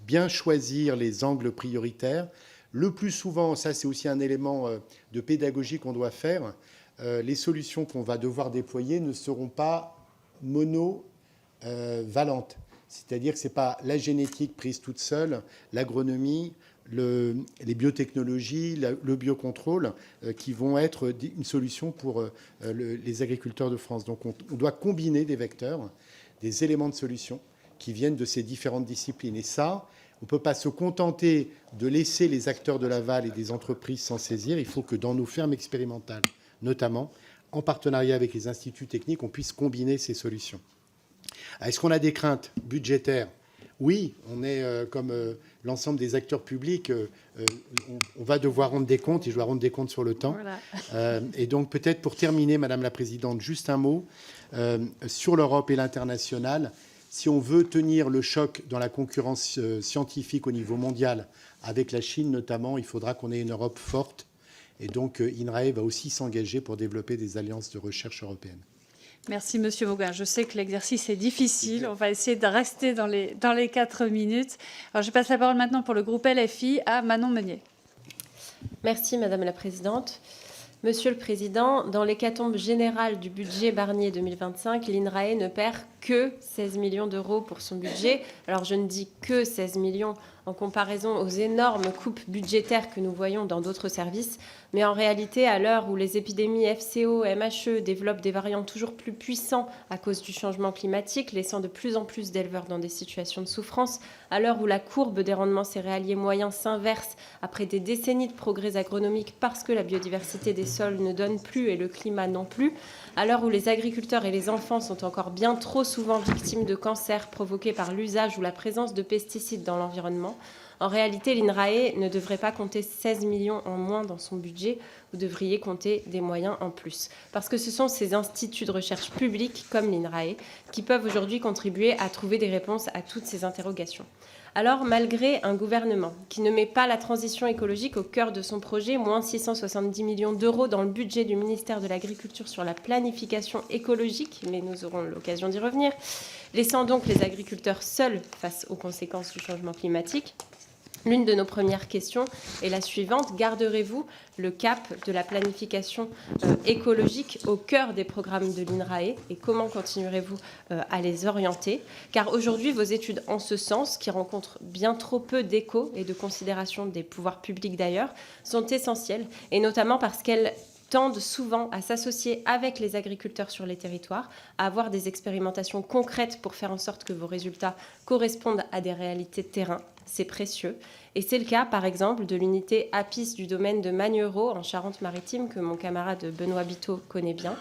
bien choisir les angles prioritaires. Le plus souvent, ça c'est aussi un élément de pédagogie qu'on doit faire, les solutions qu'on va devoir déployer ne seront pas mono-valentes. C'est-à-dire que ce n'est pas la génétique prise toute seule, l'agronomie, les biotechnologies, le biocontrôle qui vont être une solution pour les agriculteurs de France. Donc on doit combiner des vecteurs, des éléments de solution qui viennent de ces différentes disciplines. Et ça, on ne peut pas se contenter de laisser les acteurs de l'aval et des entreprises s'en saisir. Il faut que dans nos fermes expérimentales, notamment, en partenariat avec les instituts techniques, on puisse combiner ces solutions. Est-ce qu'on a des craintes budgétaires? Oui, on est comme l'ensemble des acteurs publics, on va devoir rendre des comptes, et je dois rendre des comptes sur le temps. Voilà. Et donc peut-être pour terminer, Madame la Présidente, juste un mot sur l'Europe et l'international. Si on veut tenir le choc dans la concurrence scientifique au niveau mondial, avec la Chine notamment, il faudra qu'on ait une Europe forte. Et donc INRAE va aussi s'engager pour développer des alliances de recherche européennes. Merci, Monsieur Mauguin. Je sais que l'exercice est difficile. On va essayer de rester dans les 4 minutes. Alors, je passe la parole maintenant pour le groupe LFI à Manon Meunier. Merci Madame la Présidente. Monsieur le Président, dans l'hécatombe générale du budget Barnier 2025, l'INRAE ne perd que 16 millions d'euros pour son budget. Alors je ne dis que 16 millions en comparaison aux énormes coupes budgétaires que nous voyons dans d'autres services, mais en réalité, à l'heure où les épidémies FCO, MHE développent des variants toujours plus puissants à cause du changement climatique, laissant de plus en plus d'éleveurs dans des situations de souffrance, à l'heure où la courbe des rendements céréaliers moyens s'inverse après des décennies de progrès agronomiques parce que la biodiversité des sols ne donne plus et le climat non plus, à l'heure où les agriculteurs et les enfants sont encore bien trop souvent victimes de cancers provoqués par l'usage ou la présence de pesticides dans l'environnement, en réalité, l'INRAE ne devrait pas compter 16 millions en moins dans son budget, vous devriez compter des moyens en plus. Parce que ce sont ces instituts de recherche publics, comme l'INRAE, qui peuvent aujourd'hui contribuer à trouver des réponses à toutes ces interrogations. Alors, malgré un gouvernement qui ne met pas la transition écologique au cœur de son projet, moins 670 millions d'euros dans le budget du ministère de l'Agriculture sur la planification écologique, mais nous aurons l'occasion d'y revenir, laissant donc les agriculteurs seuls face aux conséquences du changement climatique, l'une de nos premières questions est la suivante. Garderez-vous le cap de la planification écologique au cœur des programmes de l'INRAE et comment continuerez-vous à les orienter? Car aujourd'hui, vos études en ce sens, qui rencontrent bien trop peu d'écho et de considération des pouvoirs publics d'ailleurs, sont essentielles, et notamment parce qu'elles tendent souvent à s'associer avec les agriculteurs sur les territoires, à avoir des expérimentations concrètes pour faire en sorte que vos résultats correspondent à des réalités de terrain. C'est précieux. Et c'est le cas, par exemple, de l'unité APIS du domaine de Magnereau, en Charente-Maritime, que mon camarade Benoît Biteau connaît bien.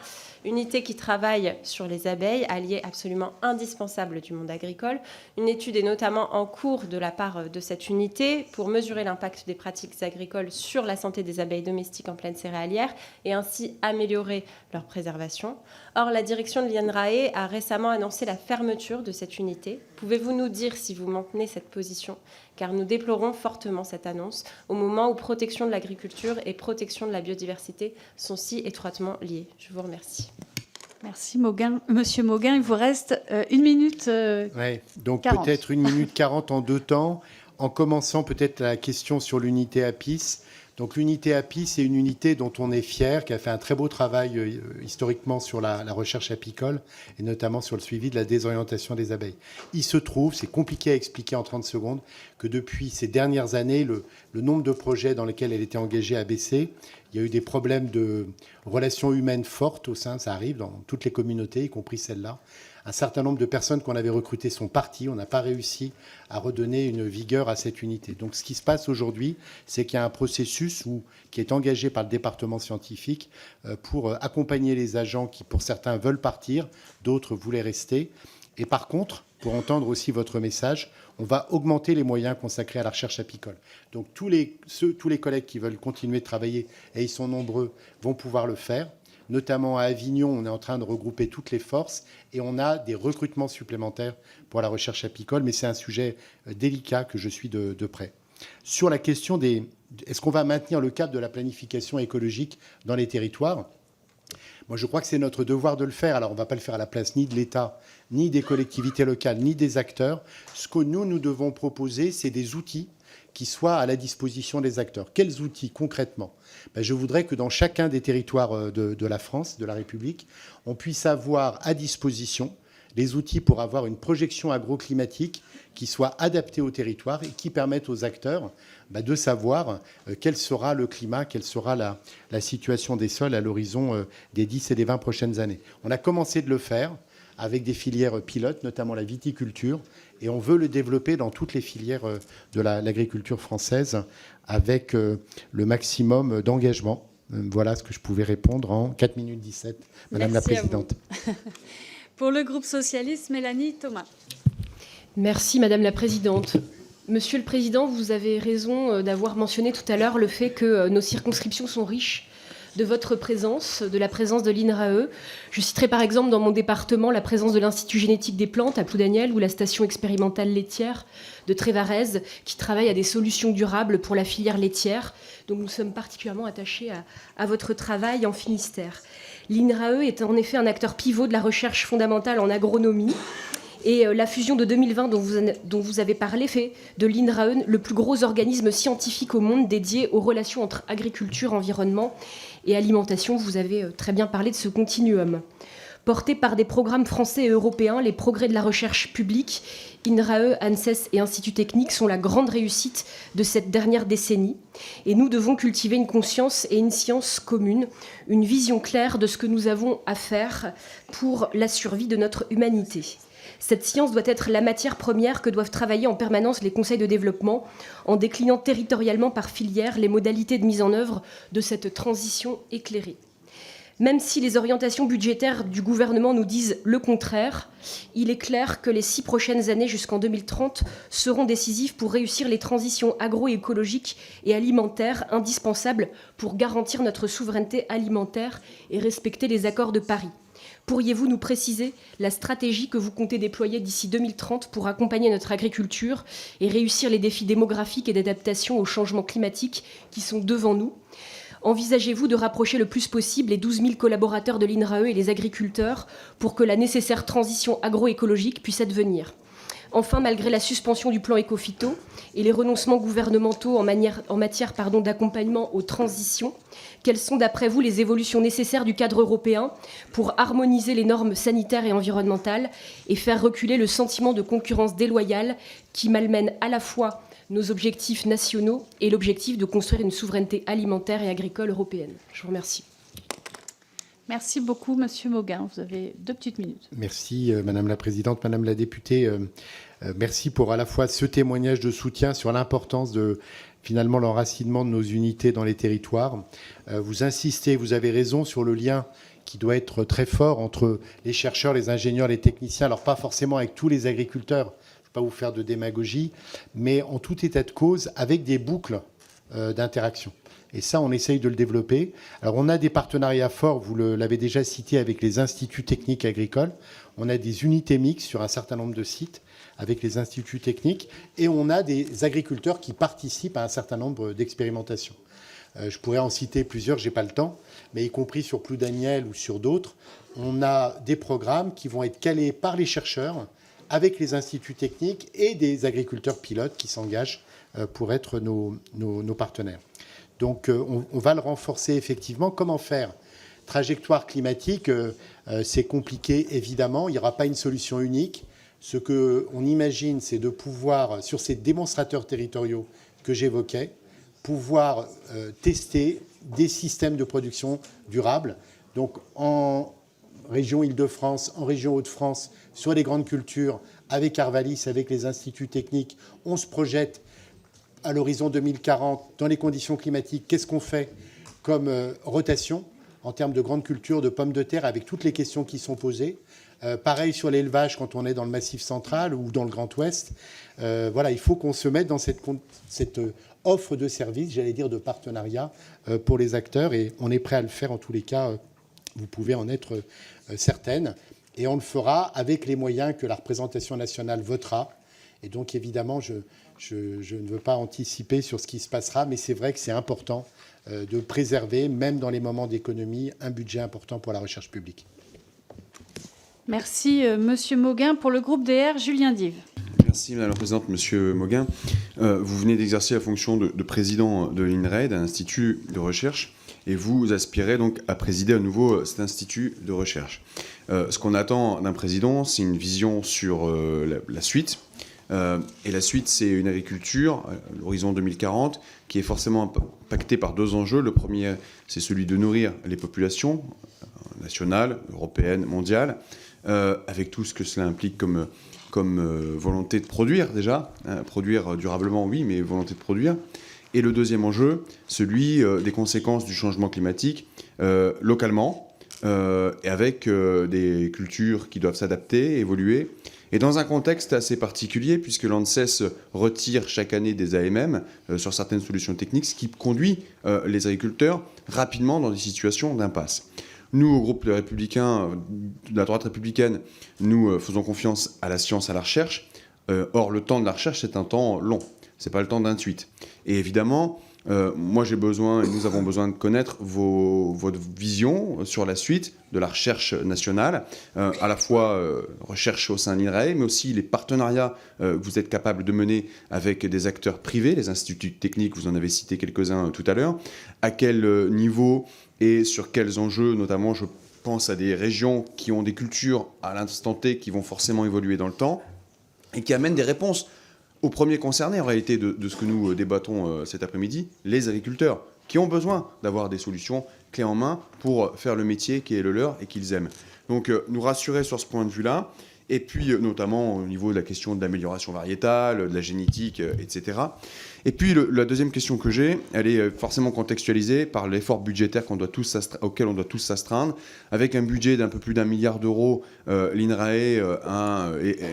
Unité qui travaille sur les abeilles, allié absolument indispensable du monde agricole. Une étude est notamment en cours de la part de cette unité pour mesurer l'impact des pratiques agricoles sur la santé des abeilles domestiques en plaine céréalière et ainsi améliorer leur préservation. Or, la direction de l'INRAE a récemment annoncé la fermeture de cette unité. Pouvez-vous nous dire si vous maintenez cette position? Car nous déplorons fortement cette annonce au moment où protection de l'agriculture et protection de la biodiversité sont si étroitement liées. Je vous remercie. Merci Monsieur Mauguin. Il vous reste 1 minute Ouais, donc 40. peut-être 1 minute 40 en 2 temps, en commençant peut-être la question sur l'unité APIS. Donc l'unité APIS, c'est une unité dont on est fier, qui a fait un très beau travail historiquement sur la recherche apicole et notamment sur le suivi de la désorientation des abeilles. Il se trouve, c'est compliqué à expliquer en 30 secondes, que depuis ces dernières années, le nombre de projets dans lesquels elle était engagée a baissé. Il y a eu des problèmes de relations humaines fortes au sein, ça arrive dans toutes les communautés, y compris celle-là. Un certain nombre de personnes qu'on avait recrutées sont parties. On n'a pas réussi à redonner une vigueur à cette unité. Donc ce qui se passe aujourd'hui, c'est qu'il y a un processus qui est engagé par le département scientifique pour accompagner les agents qui, pour certains, veulent partir, d'autres voulaient rester. Et par contre, pour entendre aussi votre message, on va augmenter les moyens consacrés à la recherche apicole. Donc tous les collègues qui veulent continuer de travailler, et ils sont nombreux, vont pouvoir le faire. Notamment à Avignon, on est en train de regrouper toutes les forces et on a des recrutements supplémentaires pour la recherche apicole, mais c'est un sujet délicat que je suis de près. Sur la question est-ce qu'on va maintenir le cap de la planification écologique dans les territoires? Moi, je crois que c'est notre devoir de le faire. Alors, on ne va pas le faire à la place ni de l'État, ni des collectivités locales, ni des acteurs. Ce que nous devons proposer, c'est des outils qui soient à la disposition des acteurs. Quels outils concrètement? Je voudrais que dans chacun des territoires de la France, de la République, on puisse avoir à disposition les outils pour avoir une projection agroclimatique qui soit adaptée au territoire et qui permette aux acteurs de savoir quel sera le climat, quelle sera la situation des sols à l'horizon des 10 et des 20 prochaines années. On a commencé de le faire avec des filières pilotes, notamment la viticulture, et on veut le développer dans toutes les filières de l'agriculture française avec le maximum d'engagement. Voilà ce que je pouvais répondre en 4 minutes 17, Madame la Présidente. Pour le groupe socialiste, Mélanie Thomas. Merci Madame la Présidente. Monsieur le Président, vous avez raison d'avoir mentionné tout à l'heure le fait que nos circonscriptions sont riches de votre présence, de la présence de l'INRAE. Je citerai par exemple dans mon département la présence de l'Institut génétique des plantes à Ploudaniel ou la station expérimentale laitière de Trévarez qui travaille à des solutions durables pour la filière laitière. Donc nous sommes particulièrement attachés à votre travail en Finistère. L'INRAE est en effet un acteur pivot de la recherche fondamentale en agronomie. Et la fusion de 2020 dont vous avez parlé fait de l'INRAE le plus gros organisme scientifique au monde dédié aux relations entre agriculture, environnement et alimentation. Vous avez très bien parlé de ce continuum. Porté par des programmes français et européens, les progrès de la recherche publique, INRAE, ANSES et Institut Technique sont la grande réussite de cette dernière décennie. Et nous devons cultiver une conscience et une science commune, une vision claire de ce que nous avons à faire pour la survie de notre humanité. Cette science doit être la matière première que doivent travailler en permanence les conseils de développement, en déclinant territorialement par filière les modalités de mise en œuvre de cette transition éclairée. Même si les orientations budgétaires du gouvernement nous disent le contraire, il est clair que les 6 prochaines années jusqu'en 2030 seront décisives pour réussir les transitions agroécologiques et alimentaires indispensables pour garantir notre souveraineté alimentaire et respecter les accords de Paris. Pourriez-vous nous préciser la stratégie que vous comptez déployer d'ici 2030 pour accompagner notre agriculture et réussir les défis démographiques et d'adaptation au changement climatique qui sont devant nous ? Envisagez-vous de rapprocher le plus possible les 12 000 collaborateurs de l'INRAE et les agriculteurs pour que la nécessaire transition agroécologique puisse advenir ? Enfin, malgré la suspension du plan Écophyto et les renoncements gouvernementaux en matière d'accompagnement aux transitions, quelles sont d'après vous les évolutions nécessaires du cadre européen pour harmoniser les normes sanitaires et environnementales et faire reculer le sentiment de concurrence déloyale qui malmène à la fois nos objectifs nationaux et l'objectif de construire une souveraineté alimentaire et agricole européenne ? Je vous remercie. Merci beaucoup, Monsieur Mauguin. Vous avez 2 petites minutes. Merci, Madame la Présidente. Madame la députée, merci pour à la fois ce témoignage de soutien sur l'importance de finalement l'enracinement de nos unités dans les territoires. Vous insistez, vous avez raison, sur le lien qui doit être très fort entre les chercheurs, les ingénieurs, les techniciens. Alors pas forcément avec tous les agriculteurs, je ne vais pas vous faire de démagogie, mais en tout état de cause, avec des boucles d'interaction. Et ça, on essaye de le développer. Alors, on a des partenariats forts, vous l'avez déjà cité, avec les instituts techniques agricoles. On a des unités mixtes sur un certain nombre de sites avec les instituts techniques. Et on a des agriculteurs qui participent à un certain nombre d'expérimentations. Je pourrais en citer plusieurs, je n'ai pas le temps, mais y compris sur Ploudaniel ou sur d'autres. On a des programmes qui vont être calés par les chercheurs avec les instituts techniques et des agriculteurs pilotes qui s'engagent pour être nos partenaires. Donc, on va le renforcer effectivement. Comment faire ? Trajectoire climatique, c'est compliqué, évidemment. Il n'y aura pas une solution unique. Ce qu'on imagine, c'est de pouvoir, sur ces démonstrateurs territoriaux que j'évoquais, pouvoir tester des systèmes de production durables. Donc, en région Île-de-France, en région Hauts-de-France, sur les grandes cultures, avec Arvalis, avec les instituts techniques, on se projette à l'horizon 2040, dans les conditions climatiques, qu'est-ce qu'on fait comme rotation en termes de grandes cultures, de pommes de terre, avec toutes les questions qui sont posées. Pareil sur l'élevage quand on est dans le Massif central ou dans le Grand Ouest. Voilà, il faut qu'on se mette dans cette offre de services, j'allais dire de partenariat pour les acteurs, et on est prêt à le faire en tous les cas, vous pouvez en être certaine. Et on le fera avec les moyens que la représentation nationale votera. Et donc évidemment, je ne veux pas anticiper sur ce qui se passera, mais c'est vrai que c'est important de préserver, même dans les moments d'économie, un budget important pour la recherche publique. Merci, Monsieur Mauguin. Pour le groupe DR, Julien Dive. Merci, Madame la Présidente. Monsieur Mauguin, vous venez d'exercer la fonction de président de l'INRAE, d'un institut de recherche, et vous aspirez donc à présider à nouveau cet institut de recherche. Ce qu'on attend d'un président, c'est une vision sur la suite. Et la suite, c'est une agriculture, l'horizon 2040, qui est forcément impactée par 2 enjeux. Le premier, c'est celui de nourrir les populations nationales, européennes, mondiales, avec tout ce que cela implique comme volonté de produire déjà. Produire durablement, oui, mais volonté de produire. Et le deuxième enjeu, celui des conséquences du changement climatique localement, et avec des cultures qui doivent s'adapter, évoluer. Et dans un contexte assez particulier, puisque l'ANSES retire chaque année des AMM sur certaines solutions techniques, ce qui conduit les agriculteurs rapidement dans des situations d'impasse. Nous, au groupe Les Républicains, de la droite républicaine, nous faisons confiance à la science, à la recherche. Or, le temps de la recherche, c'est un temps long. Ce n'est pas le temps d'un tweet. Et évidemment, Moi, j'ai besoin, et nous avons besoin de connaître votre vision sur la suite de la recherche nationale, à la fois recherche au sein de l'INRAE, mais aussi les partenariats que vous êtes capable de mener avec des acteurs privés, les instituts techniques, vous en avez cité quelques-uns tout à l'heure. À quel niveau et sur quels enjeux, notamment, je pense à des régions qui ont des cultures à l'instant T qui vont forcément évoluer dans le temps et qui amènent des réponses aux premiers concernés, en réalité, de ce que nous débattons cet après-midi, les agriculteurs, qui ont besoin d'avoir des solutions clés en main pour faire le métier qui est le leur et qu'ils aiment. Donc, nous rassurer sur ce point de vue-là, et puis notamment au niveau de la question de l'amélioration variétale, de la génétique, etc. Et puis, la deuxième question que j'ai, elle est forcément contextualisée par l'effort budgétaire auquel on doit tous s'astreindre. Avec un budget d'un peu plus d'1 milliard d'euros, l'INRAE a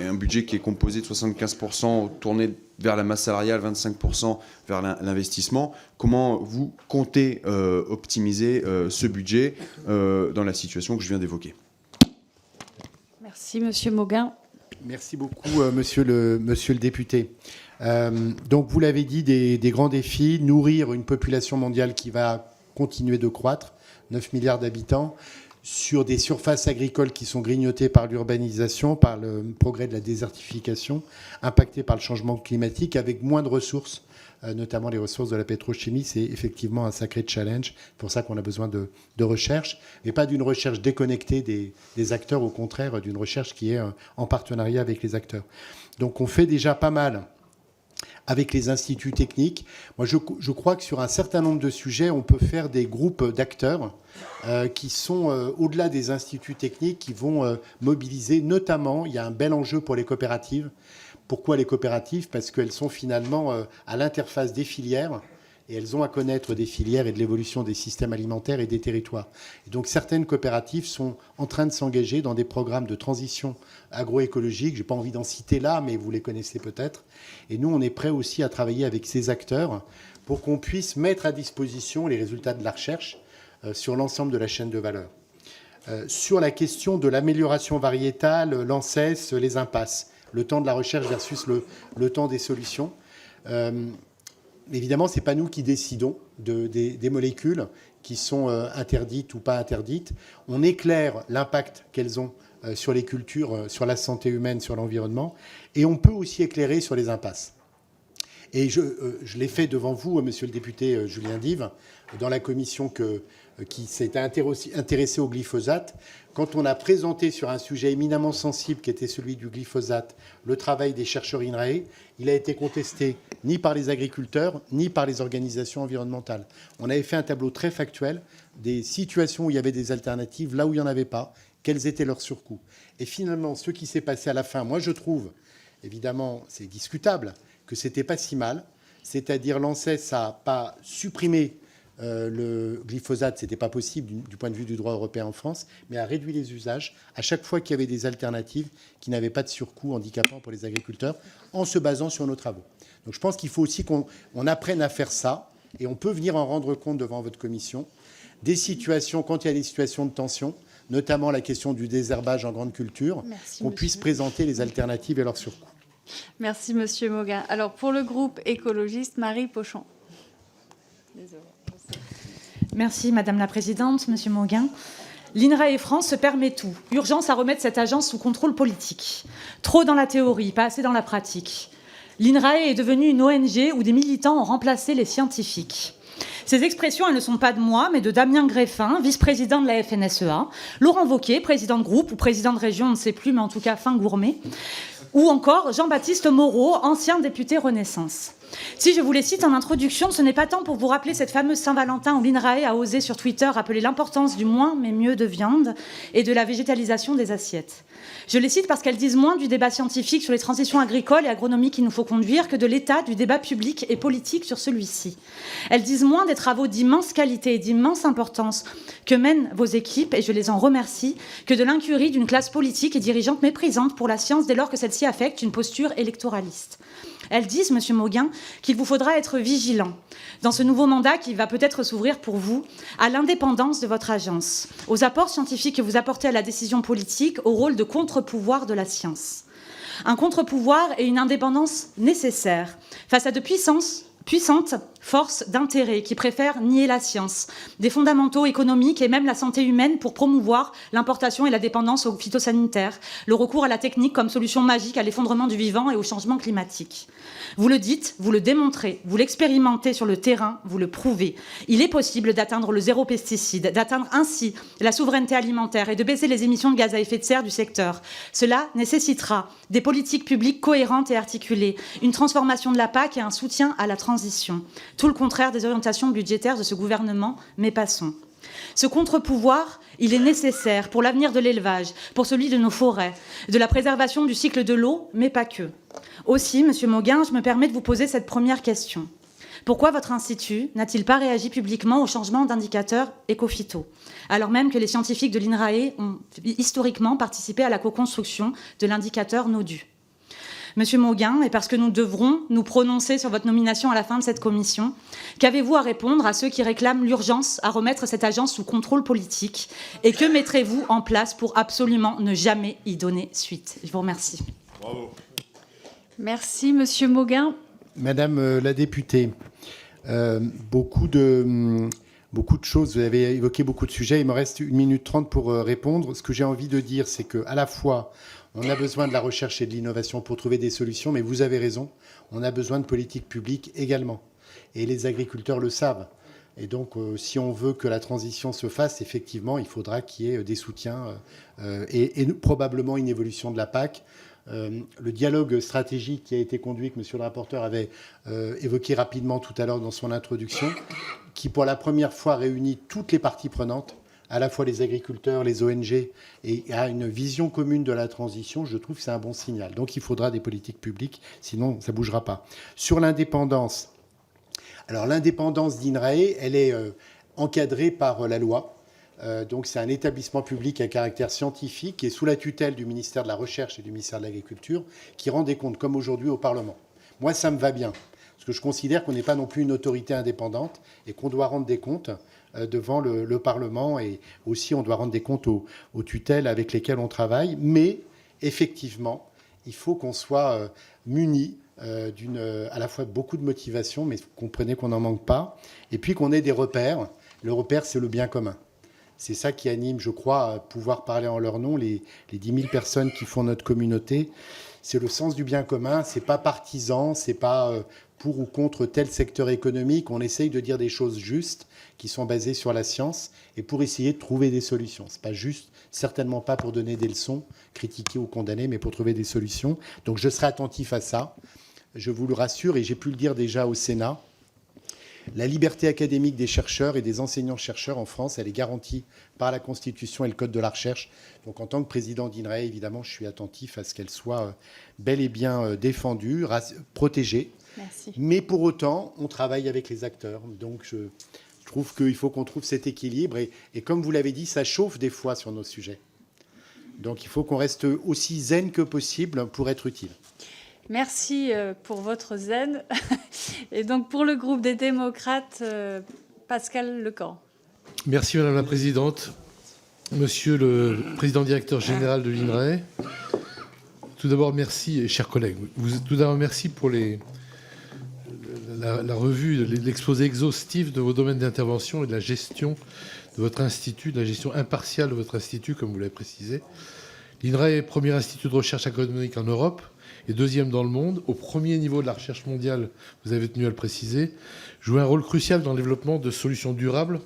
un budget qui est composé de 75% tourné vers la masse salariale, 25% vers l'investissement. Comment vous comptez optimiser ce budget dans la situation que je viens d'évoquer ? Merci, Monsieur Mauguin. Merci beaucoup, monsieur le député. Donc, vous l'avez dit, des grands défis, nourrir une population mondiale qui va continuer de croître, 9 milliards d'habitants, sur des surfaces agricoles qui sont grignotées par l'urbanisation, par le progrès de la désertification, impactées par le changement climatique, avec moins de ressources, notamment les ressources de la pétrochimie. C'est effectivement un sacré challenge. C'est pour ça qu'on a besoin de recherche, mais pas d'une recherche déconnectée des acteurs, au contraire, d'une recherche qui est en partenariat avec les acteurs. Donc on fait déjà pas mal avec les instituts techniques. Moi, je crois que sur un certain nombre de sujets, on peut faire des groupes d'acteurs qui sont au-delà des instituts techniques, qui vont mobiliser. Notamment, il y a un bel enjeu pour les coopératives. Pourquoi les coopératives ? Parce qu'elles sont finalement à l'interface des filières, et elles ont à connaître des filières et de l'évolution des systèmes alimentaires et des territoires. Et donc certaines coopératives sont en train de s'engager dans des programmes de transition agroécologique. Je n'ai pas envie d'en citer là, mais vous les connaissez peut-être. Et nous, on est prêts aussi à travailler avec ces acteurs pour qu'on puisse mettre à disposition les résultats de la recherche sur l'ensemble de la chaîne de valeur. Sur la question de l'amélioration variétale, l'ANSES, les impasses, le temps de la recherche versus le temps des solutions. Évidemment, ce n'est pas nous qui décidons des molécules qui sont interdites ou pas interdites. On éclaire l'impact qu'elles ont sur les cultures, sur la santé humaine, sur l'environnement, et on peut aussi éclairer sur les impasses. Et je l'ai fait devant vous, monsieur le député Julien Dive, dans la commission qui s'est intéressée au glyphosate. Quand on a présenté sur un sujet éminemment sensible qui était celui du glyphosate le travail des chercheurs INRAE, il a été contesté ni par les agriculteurs, ni par les organisations environnementales. On avait fait un tableau très factuel des situations où il y avait des alternatives, là où il n'y en avait pas, quels étaient leurs surcoûts. Et finalement, ce qui s'est passé à la fin, moi je trouve, évidemment, c'est discutable, que ce n'était pas si mal. C'est-à-dire l'ANSES n'a pas supprimé le glyphosate, ce n'était pas possible du point de vue du droit européen en France, mais a réduit les usages à chaque fois qu'il y avait des alternatives qui n'avaient pas de surcoût handicapant pour les agriculteurs, en se basant sur nos travaux. Donc je pense qu'il faut aussi qu'on apprenne à faire ça, et on peut venir en rendre compte devant votre commission, des situations, quand il y a des situations de tension, notamment la question du désherbage en grande culture, qu'on puisse présenter les alternatives et leurs surcoûts. Merci, Monsieur Mauguin. Alors, pour le groupe écologiste, Marie Pochon. Désolée. Merci, Madame la Présidente, Monsieur Mauguin. L'INRAE France se permet tout. Urgence à remettre cette agence sous contrôle politique. Trop dans la théorie, pas assez dans la pratique. L'INRAE est devenue une ONG où des militants ont remplacé les scientifiques. Ces expressions, elles ne sont pas de moi, mais de Damien Greffin, vice-président de la FNSEA, Laurent Wauquiez, président de groupe ou président de région, on ne sait plus, mais en tout cas fin gourmet, ou encore Jean-Baptiste Moreau, ancien député Renaissance. Si je vous les cite en introduction, ce n'est pas tant pour vous rappeler cette fameuse Saint-Valentin où l'INRAE a osé sur Twitter rappeler l'importance du moins mais mieux de viande et de la végétalisation des assiettes. Je les cite parce qu'elles disent moins du débat scientifique sur les transitions agricoles et agronomiques qu'il nous faut conduire que de l'état du débat public et politique sur celui-ci. Elles disent moins des travaux d'immense qualité et d'immense importance que mènent vos équipes, et je les en remercie, que de l'incurie d'une classe politique et dirigeante méprisante pour la science dès lors que celle-ci affecte une posture électoraliste. Elles disent, Monsieur Mauguin, qu'il vous faudra être vigilant dans ce nouveau mandat qui va peut-être s'ouvrir pour vous à l'indépendance de votre agence, aux apports scientifiques que vous apportez à la décision politique, au rôle de contre-pouvoir de la science. Un contre-pouvoir et une indépendance nécessaires face à de puissances puissante force d'intérêt qui préfère nier la science, des fondamentaux économiques et même la santé humaine pour promouvoir l'importation et la dépendance aux phytosanitaires, le recours à la technique comme solution magique à l'effondrement du vivant et au changement climatique. Vous le dites, vous le démontrez, vous l'expérimentez sur le terrain, vous le prouvez. Il est possible d'atteindre le zéro pesticide, d'atteindre ainsi la souveraineté alimentaire et de baisser les émissions de gaz à effet de serre du secteur. Cela nécessitera des politiques publiques cohérentes et articulées, une transformation de la PAC et un soutien à la transition. Tout le contraire des orientations budgétaires de ce gouvernement, mais passons. Ce contre-pouvoir, il est nécessaire pour l'avenir de l'élevage, pour celui de nos forêts, de la préservation du cycle de l'eau, mais pas que. Aussi, Monsieur Mauguin, je me permets de vous poser cette première question. Pourquoi votre institut n'a-t-il pas réagi publiquement au changement d'indicateurs éco-phyto, alors même que les scientifiques de l'INRAE ont historiquement participé à la co-construction de l'indicateur NODU? Monsieur Mauguin, et parce que nous devrons nous prononcer sur votre nomination à la fin de cette commission, qu'avez-vous à répondre à ceux qui réclament l'urgence à remettre cette agence sous contrôle politique? Et que mettrez-vous en place pour absolument ne jamais y donner suite? Je vous remercie. Bravo. Merci, Monsieur Mauguin. Madame la députée, beaucoup de choses, vous avez évoqué beaucoup de sujets. Il me reste 1 minute 30 pour répondre. Ce que j'ai envie de dire, c'est qu'à la fois, on a besoin de la recherche et de l'innovation pour trouver des solutions, mais vous avez raison, on a besoin de politique publique également. Et les agriculteurs le savent. Et donc, si on veut que la transition se fasse, effectivement, il faudra qu'il y ait des soutiens et probablement une évolution de la PAC. Le dialogue stratégique qui a été conduit, que Monsieur le rapporteur avait évoqué rapidement tout à l'heure dans son introduction, qui pour la première fois réunit toutes les parties prenantes, à la fois les agriculteurs, les ONG, et a une vision commune de la transition, je trouve que c'est un bon signal. Donc il faudra des politiques publiques, sinon ça ne bougera pas. Sur l'indépendance, alors l'indépendance d'INRAE, elle est encadrée par la loi. Donc c'est un établissement public à caractère scientifique qui est sous la tutelle du ministère de la Recherche et du ministère de l'Agriculture, qui rend des comptes, comme aujourd'hui, au Parlement. Moi, ça me va bien, parce que je considère qu'on n'est pas non plus une autorité indépendante et qu'on doit rendre des comptes devant le Parlement, et aussi on doit rendre des comptes aux tutelles avec lesquelles on travaille. Mais effectivement, il faut qu'on soit muni à la fois beaucoup de motivation, mais comprenez qu'on n'en manque pas, et puis qu'on ait des repères. Le repère, c'est le bien commun. C'est ça qui anime, je crois, à pouvoir parler en leur nom, les 10 000 personnes qui font notre communauté. C'est le sens du bien commun, c'est pas partisan, c'est pas pour ou contre tel secteur économique. On essaye de dire des choses justes qui sont basées sur la science et pour essayer de trouver des solutions. C'est pas juste, certainement pas pour donner des leçons, critiquer ou condamner, mais pour trouver des solutions. Donc je serai attentif à ça. Je vous le rassure, et j'ai pu le dire déjà au Sénat. La liberté académique des chercheurs et des enseignants-chercheurs en France, elle est garantie par la Constitution et le Code de la recherche. Donc en tant que président d'INRAE, évidemment, je suis attentif à ce qu'elle soit bel et bien défendue, protégée. Merci. Mais pour autant, on travaille avec les acteurs. Donc je trouve qu'il faut qu'on trouve cet équilibre. Et comme vous l'avez dit, ça chauffe des fois sur nos sujets. Donc il faut qu'on reste aussi zen que possible pour être utile. Merci pour votre zen. Et donc, pour le groupe des démocrates, Pascal Lecamp. Merci, Madame la Présidente. Monsieur le Président directeur général de l'INRAE, tout d'abord, merci, chers collègues. Tout d'abord, merci pour la revue, l'exposé exhaustif de vos domaines d'intervention et de la gestion de votre institut, de la gestion impartiale de votre institut, comme vous l'avez précisé. L'INRAE est le premier institut de recherche agronomique en Europe et deuxième dans le monde, au premier niveau de la recherche mondiale, vous avez tenu à le préciser, joue un rôle crucial dans le développement de solutions durables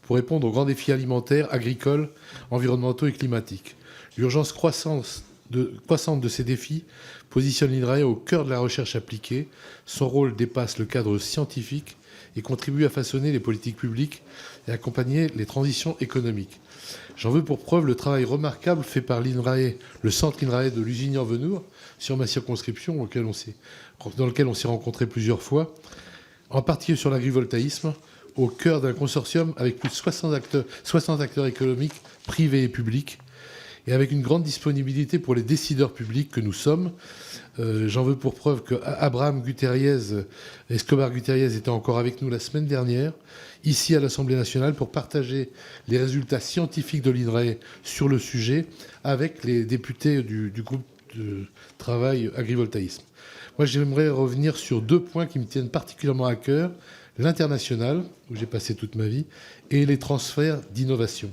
pour répondre aux grands défis alimentaires, agricoles, environnementaux et climatiques. L'urgence croissante de ces défis positionne l'INRAE au cœur de la recherche appliquée. Son rôle dépasse le cadre scientifique et contribue à façonner les politiques publiques et accompagner les transitions économiques. J'en veux pour preuve le travail remarquable fait par l'INRAE, le centre INRAE de Lusignan-Venours, sur ma circonscription, dans lequel on s'est rencontrés plusieurs fois, en particulier sur l'agrivoltaïsme, au cœur d'un consortium avec plus de 60 acteurs économiques, privés et publics, et avec une grande disponibilité pour les décideurs publics que nous sommes. J'en veux pour preuve que Escobar Gutierrez était encore avec nous la semaine dernière, ici à l'Assemblée nationale, pour partager les résultats scientifiques de l'INRAE sur le sujet avec les députés du groupe de travail agrivoltaïsme. Moi, j'aimerais revenir sur 2 points qui me tiennent particulièrement à cœur. L'international, où j'ai passé toute ma vie, et les transferts d'innovation.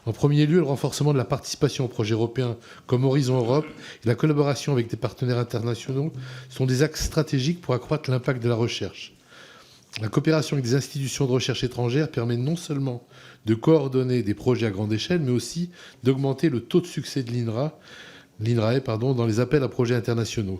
En premier lieu, le renforcement de la participation aux projets européens comme Horizon Europe et la collaboration avec des partenaires internationaux sont des axes stratégiques pour accroître l'impact de la recherche. La coopération avec des institutions de recherche étrangères permet non seulement de coordonner des projets à grande échelle, mais aussi d'augmenter le taux de succès de l'INRAE dans les appels à projets internationaux.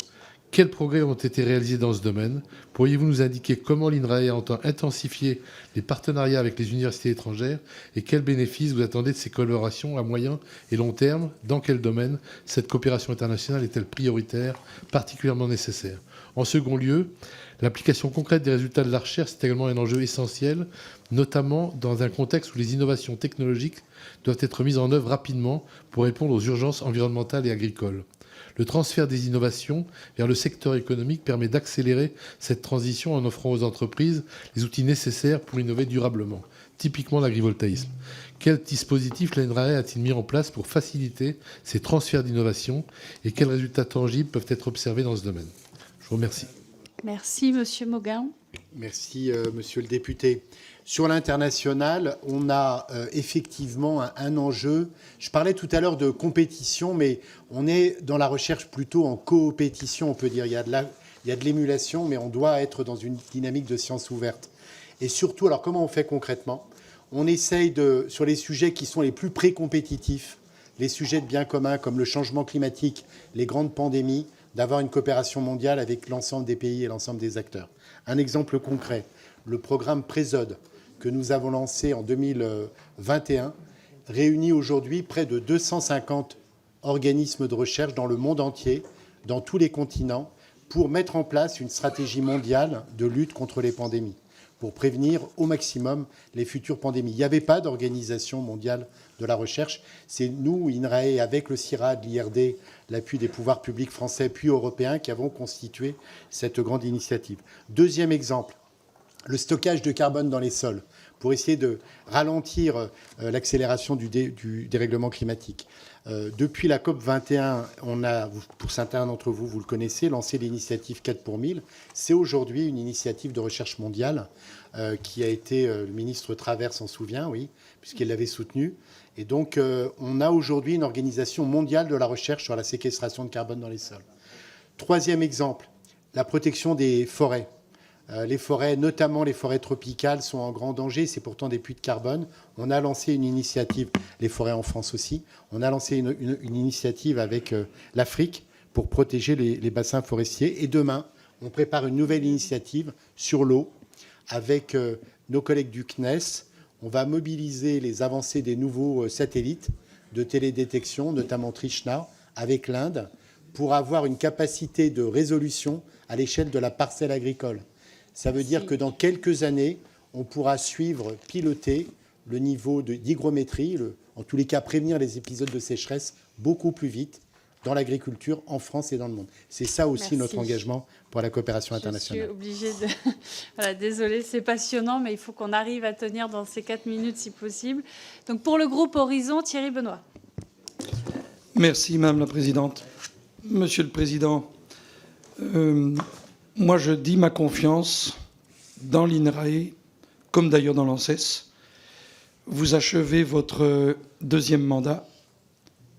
Quels progrès ont été réalisés dans ce domaine? Pourriez-vous nous indiquer comment l'INRAE entend intensifier les partenariats avec les universités étrangères et quels bénéfices vous attendez de ces collaborations à moyen et long terme? Dans quel domaine cette coopération internationale est-elle prioritaire, particulièrement nécessaire? En second lieu, l'application concrète des résultats de la recherche est également un enjeu essentiel, notamment dans un contexte où les innovations technologiques doivent être mises en œuvre rapidement pour répondre aux urgences environnementales et agricoles. Le transfert des innovations vers le secteur économique permet d'accélérer cette transition en offrant aux entreprises les outils nécessaires pour innover durablement, typiquement l'agrivoltaïsme. Quel dispositif l'INRAE a-t-il mis en place pour faciliter ces transferts d'innovation et quels résultats tangibles peuvent être observés dans ce domaine? Je vous remercie. Merci, Monsieur Mauguin. Merci, monsieur le député. Sur l'international, on a effectivement un enjeu. Je parlais tout à l'heure de compétition, mais on est dans la recherche plutôt en coopétition, on peut dire. Il y a de l'émulation, mais on doit être dans une dynamique de science ouverte. Et surtout, alors comment on fait concrètement? On essaye sur les sujets qui sont les plus pré-compétitifs, les sujets de bien commun comme le changement climatique, les grandes pandémies, d'avoir une coopération mondiale avec l'ensemble des pays et l'ensemble des acteurs. Un exemple concret, le programme Présode, que nous avons lancé en 2021, réunit aujourd'hui près de 250 organismes de recherche dans le monde entier, dans tous les continents, pour mettre en place une stratégie mondiale de lutte contre les pandémies, pour prévenir au maximum les futures pandémies. Il n'y avait pas d'organisation mondiale de la recherche. C'est nous, INRAE, avec le CIRAD, l'IRD, l'appui des pouvoirs publics français puis européens, qui avons constitué cette grande initiative. Deuxième exemple, le stockage de carbone dans les sols, pour essayer de ralentir l'accélération du dérèglement climatique. Depuis la COP 21, on a, pour certains d'entre vous, vous le connaissez, lancé l'initiative 4 pour 1000. C'est aujourd'hui une initiative de recherche mondiale qui a été, le ministre Travers s'en souvient, oui, puisqu'il l'avait soutenue. Et donc, on a aujourd'hui une organisation mondiale de la recherche sur la séquestration de carbone dans les sols. Troisième exemple, la protection des forêts. Les forêts, notamment les forêts tropicales, sont en grand danger. C'est pourtant des puits de carbone. On a lancé une initiative, les forêts en France aussi, on a lancé une initiative avec l'Afrique pour protéger les bassins forestiers. Et demain, on prépare une nouvelle initiative sur l'eau avec nos collègues du CNES. On va mobiliser les avancées des nouveaux satellites de télédétection, notamment Trishna, avec l'Inde, pour avoir une capacité de résolution à l'échelle de la parcelle agricole. Ça veut dire que dans quelques années, on pourra suivre, piloter le niveau d'hygrométrie, en tous les cas prévenir les épisodes de sécheresse beaucoup plus vite dans l'agriculture en France et dans le monde. C'est ça aussi Merci. notre engagement pour la coopération internationale. Je suis obligée de... Voilà, désolée, c'est passionnant, mais il faut qu'on arrive à tenir dans ces 4 minutes si possible. Donc pour le groupe Horizon, Thierry Benoît. Merci, Madame la Présidente. Monsieur le Président, moi je dis ma confiance dans l'INRAE, comme d'ailleurs dans l'ANSES. Vous achevez votre 2e mandat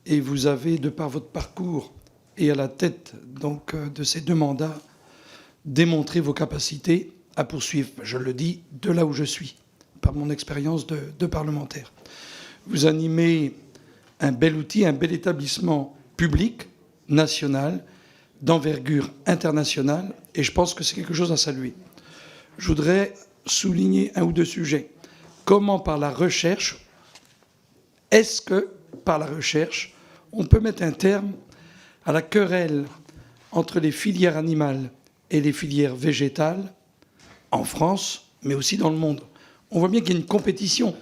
et vous avez, de par votre parcours et à la tête donc de ces 2 mandats, démontré vos capacités à poursuivre, je le dis, de là où je suis, par mon expérience de parlementaire. Vous animez un bel outil, un bel établissement public, national, d'envergure internationale, et je pense que c'est quelque chose à saluer. Je voudrais souligner 1 ou 2 sujets. Comment, par la recherche, est-ce que, par la recherche, on peut mettre un terme à la querelle entre les filières animales et les filières végétales, en France, mais aussi dans le monde? On voit bien qu'il y a une compétition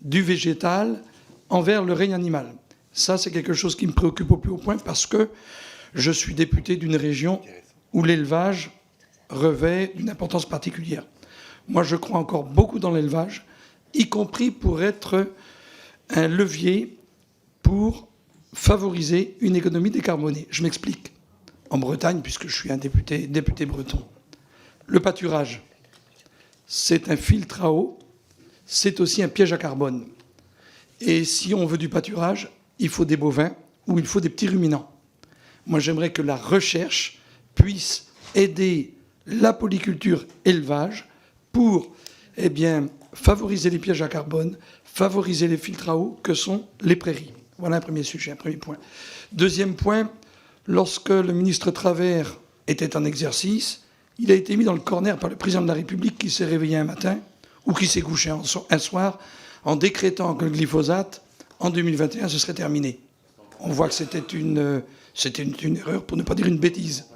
du végétal envers le règne animal. Ça, c'est quelque chose qui me préoccupe au plus haut point parce que je suis député d'une région où l'élevage revêt d'une importance particulière. Moi, je crois encore beaucoup dans l'élevage, y compris pour être un levier pour favoriser une économie décarbonée. Je m'explique. en Bretagne, puisque je suis un député breton. Le pâturage, c'est un filtre à eau, c'est aussi un piège à carbone. Et si on veut du pâturage, il faut des bovins ou il faut des petits ruminants. Moi, j'aimerais que la recherche puisse aider la polyculture élevage pour favoriser les pièges à carbone, favoriser les filtres à eau que sont les prairies. Voilà un premier sujet, un premier point. Deuxième point, lorsque le ministre Travers était en exercice, il a été mis dans le corner par le président de la République qui s'est réveillé un matin ou qui s'est couché un soir en décrétant que le glyphosate, en 2021, ce serait terminé. On voit que c'était une erreur, pour ne pas dire une bêtise.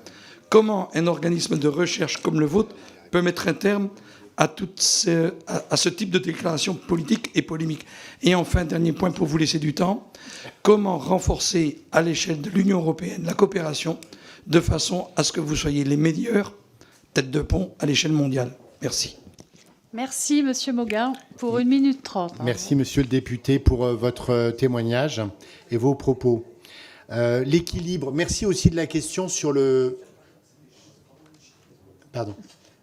Comment un organisme de recherche comme le vôtre peut mettre un terme à ce type de déclaration politique et polémique? Et enfin, dernier point pour vous laisser du temps, comment renforcer à l'échelle de l'Union européenne la coopération de façon à ce que vous soyez les meilleurs têtes de pont à l'échelle mondiale? Merci. Merci, Monsieur Mauguin, pour 1 minute 30. Merci, Monsieur le député, pour votre témoignage et vos propos. L'équilibre, merci aussi de la question sur le... Pardon.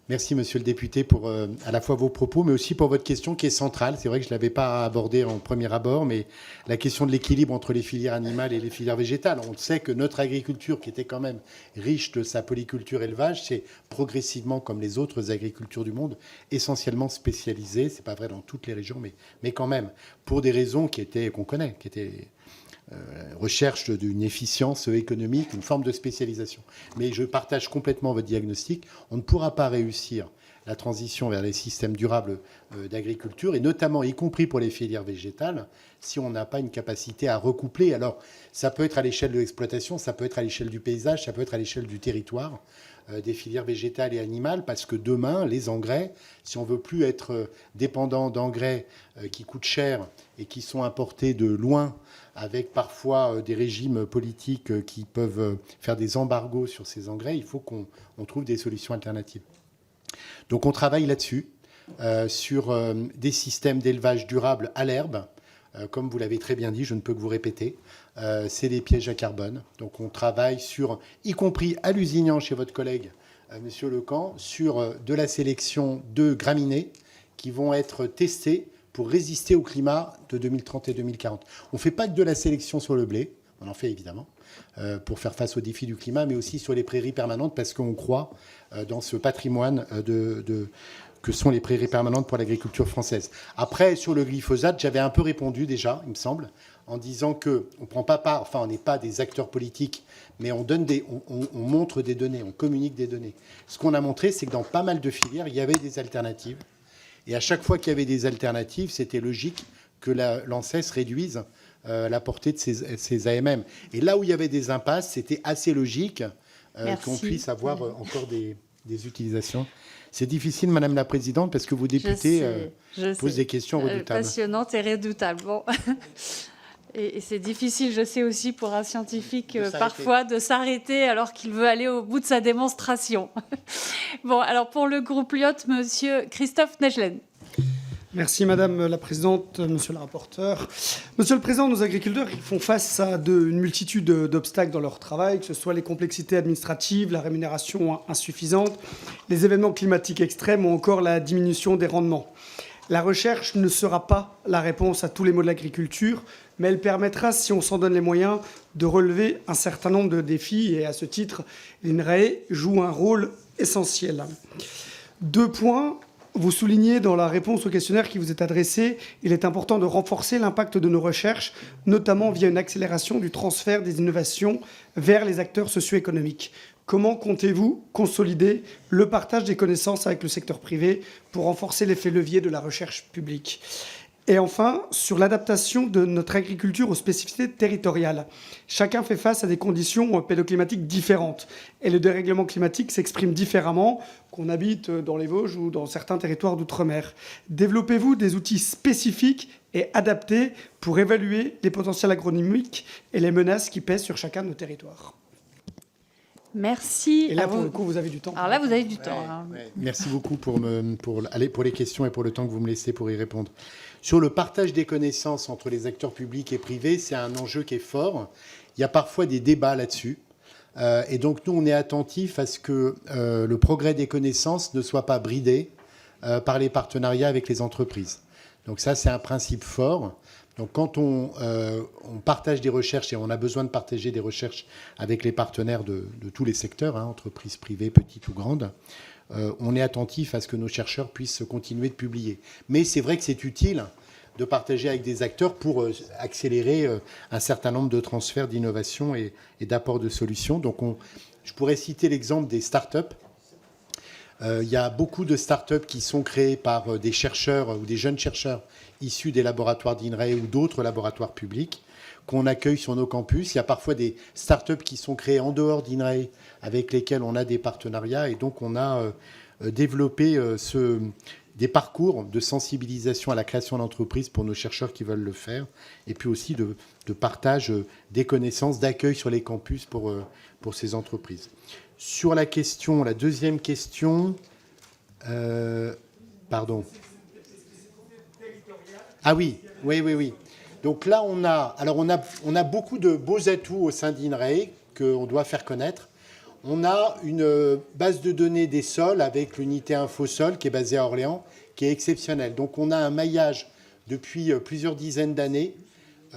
Merci, Monsieur le député, pour à la fois vos propos, mais aussi pour votre question qui est centrale. C'est vrai que je ne l'avais pas abordée en premier abord, mais la question de l'équilibre entre les filières animales et les filières végétales. On sait que notre agriculture, qui était quand même riche de sa polyculture élevage, c'est progressivement, comme les autres agricultures du monde, essentiellement spécialisée. Ce n'est pas vrai dans toutes les régions, mais quand même, pour des raisons qu'on connaît, qui étaient... recherche d'une efficience économique, une forme de spécialisation. Mais je partage complètement votre diagnostic. On ne pourra pas réussir la transition vers les systèmes durables d'agriculture, et notamment, y compris pour les filières végétales, si on n'a pas une capacité à recoupler. Alors, ça peut être à l'échelle de l'exploitation, ça peut être à l'échelle du paysage, ça peut être à l'échelle du territoire, des filières végétales et animales, parce que demain, les engrais, si on ne veut plus être dépendant d'engrais qui coûtent cher et qui sont importés de loin, avec parfois des régimes politiques qui peuvent faire des embargos sur ces engrais, il faut qu'on trouve des solutions alternatives. Donc on travaille là-dessus, sur des systèmes d'élevage durable à l'herbe. Comme vous l'avez très bien dit, je ne peux que vous répéter, c'est des pièges à carbone. Donc on travaille sur, y compris à Lusignan chez votre collègue, Monsieur Lecamp, sur de la sélection de graminées qui vont être testées pour résister au climat de 2030 et 2040. On ne fait pas que de la sélection sur le blé, on en fait évidemment, pour faire face aux défis du climat, mais aussi sur les prairies permanentes, parce qu'on croit dans ce patrimoine que sont les prairies permanentes pour l'agriculture française. Après, sur le glyphosate, j'avais un peu répondu déjà, il me semble, en disant qu'on ne prend pas part, enfin on n'est pas des acteurs politiques, mais on montre des données, on communique des données. Ce qu'on a montré, c'est que dans pas mal de filières, il y avait des alternatives. Et à chaque fois qu'il y avait des alternatives, c'était logique que l'ANSES réduise la portée de ces AMM. Et là où il y avait des impasses, c'était assez logique qu'on puisse avoir encore des utilisations. C'est difficile, Madame la Présidente, parce que vos députés posent des questions redoutables. Passionnantes et redoutables. Bon. Et c'est difficile, je sais aussi, pour un scientifique, parfois, de s'arrêter alors qu'il veut aller au bout de sa démonstration. Bon, alors pour le groupe Lyot, Monsieur Christophe Nejlen. Merci Madame la Présidente, Monsieur le rapporteur. Monsieur le Président, nos agriculteurs ils font face à une multitude d'obstacles dans leur travail, que ce soit les complexités administratives, la rémunération insuffisante, les événements climatiques extrêmes ou encore la diminution des rendements. La recherche ne sera pas la réponse à tous les maux de l'agriculture, mais elle permettra, si on s'en donne les moyens, de relever un certain nombre de défis. Et à ce titre, l'INRAE joue un rôle essentiel. 2 points. Vous soulignez dans la réponse au questionnaire qui vous est adressé, il est important de renforcer l'impact de nos recherches, notamment via une accélération du transfert des innovations vers les acteurs socio-économiques. Comment comptez-vous consolider le partage des connaissances avec le secteur privé pour renforcer l'effet levier de la recherche publique ? Et enfin, sur l'adaptation de notre agriculture aux spécificités territoriales. Chacun fait face à des conditions pédoclimatiques différentes. Et le dérèglement climatique s'exprime différemment qu'on habite dans les Vosges ou dans certains territoires d'outre-mer. Développez-vous des outils spécifiques et adaptés pour évaluer les potentiels agronomiques et les menaces qui pèsent sur chacun de nos territoires ? Merci. Et là, pour le coup, vous avez du temps. Alors là, vous avez du temps. Ouais. Merci beaucoup pour les questions et pour le temps que vous me laissez pour y répondre. Sur le partage des connaissances entre les acteurs publics et privés, c'est un enjeu qui est fort. Il y a parfois des débats là-dessus. Et donc, nous, on est attentifs à ce que le progrès des connaissances ne soit pas bridé par les partenariats avec les entreprises. Donc ça, c'est un principe fort. Donc quand on partage des recherches, et on a besoin de partager des recherches avec les partenaires de tous les secteurs, entreprises privées, petites ou grandes, on est attentif à ce que nos chercheurs puissent continuer de publier. Mais c'est vrai que c'est utile de partager avec des acteurs pour accélérer un certain nombre de transferts d'innovation et d'apports de solutions. Donc je pourrais citer l'exemple des startups. Il y a beaucoup de startups qui sont créées par des chercheurs ou des jeunes chercheurs issus des laboratoires d'INRAE ou d'autres laboratoires publics qu'on accueille sur nos campus. Il y a parfois des startups qui sont créées en dehors d'INRAE avec lesquelles on a des partenariats. Et donc, on a développé des parcours de sensibilisation à la création d'entreprises pour nos chercheurs qui veulent le faire. Et puis aussi de partage des connaissances, d'accueil sur les campus pour ces entreprises. Sur la deuxième question, pardon. Ah oui. Donc là, on a beaucoup de beaux atouts au sein d'INRAE qu'on doit faire connaître. On a une base de données des sols avec l'unité InfoSol qui est basée à Orléans, qui est exceptionnelle. Donc on a un maillage depuis plusieurs dizaines d'années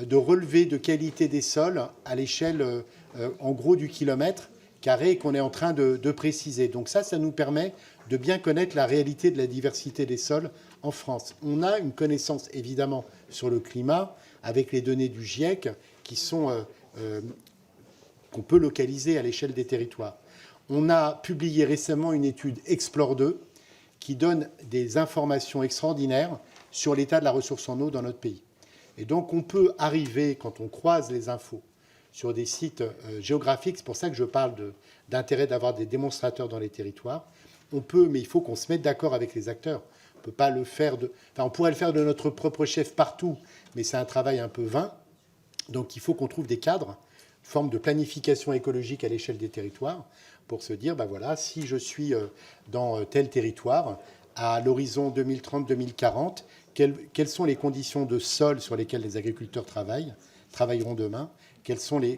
de relevés de qualité des sols à l'échelle, en gros, du kilomètre carré qu'on est en train de préciser. Donc ça nous permet de bien connaître la réalité de la diversité des sols en France. On a une connaissance, évidemment, sur le climat, avec les données du GIEC, qu'on peut localiser à l'échelle des territoires. On a publié récemment une étude Explore 2 qui donne des informations extraordinaires sur l'état de la ressource en eau dans notre pays. Et donc on peut arriver, quand on croise les infos, sur des sites géographiques, c'est pour ça que je parle d'intérêt d'avoir des démonstrateurs dans les territoires. Mais il faut qu'on se mette d'accord avec les acteurs. On peut pas le faire on pourrait le faire de notre propre chef partout, mais c'est un travail un peu vain. Donc il faut qu'on trouve des cadres, forme de planification écologique à l'échelle des territoires, pour se dire, si je suis dans tel territoire, à l'horizon 2030-2040, quelles sont les conditions de sol sur lesquelles les agriculteurs travailleront demain,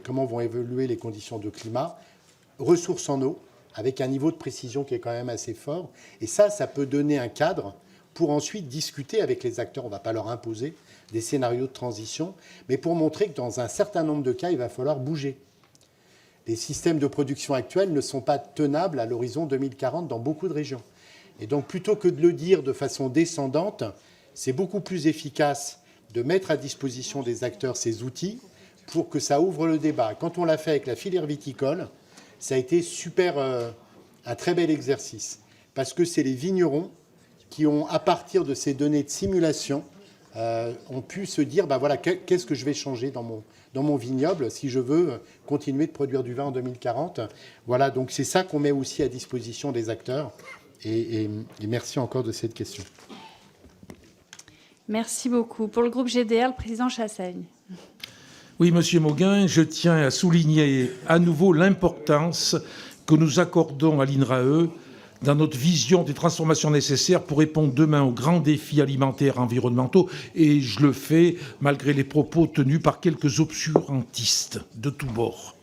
comment vont évoluer les conditions de climat, ressources en eau, avec un niveau de précision qui est quand même assez fort. Et ça peut donner un cadre pour ensuite discuter avec les acteurs. On ne va pas leur imposer des scénarios de transition, mais pour montrer que dans un certain nombre de cas, il va falloir bouger. Les systèmes de production actuels ne sont pas tenables à l'horizon 2040 dans beaucoup de régions. Et donc, plutôt que de le dire de façon descendante, c'est beaucoup plus efficace de mettre à disposition des acteurs ces outils pour que ça ouvre le débat. Quand on l'a fait avec la filière viticole, ça a été un très bel exercice, parce que c'est les vignerons qui ont, à partir de ces données de simulation, ont pu se dire, qu'est-ce que je vais changer dans mon vignoble si je veux continuer de produire du vin en 2040. Voilà, donc c'est ça qu'on met aussi à disposition des acteurs. Et merci encore de cette question. Merci beaucoup. Pour le groupe GDR, le président Chassaigne. Oui, Monsieur Mauguin, je tiens à souligner à nouveau l'importance que nous accordons à l'INRAE dans notre vision des transformations nécessaires pour répondre demain aux grands défis alimentaires et environnementaux. Et je le fais malgré les propos tenus par quelques obscurantistes de tous bords.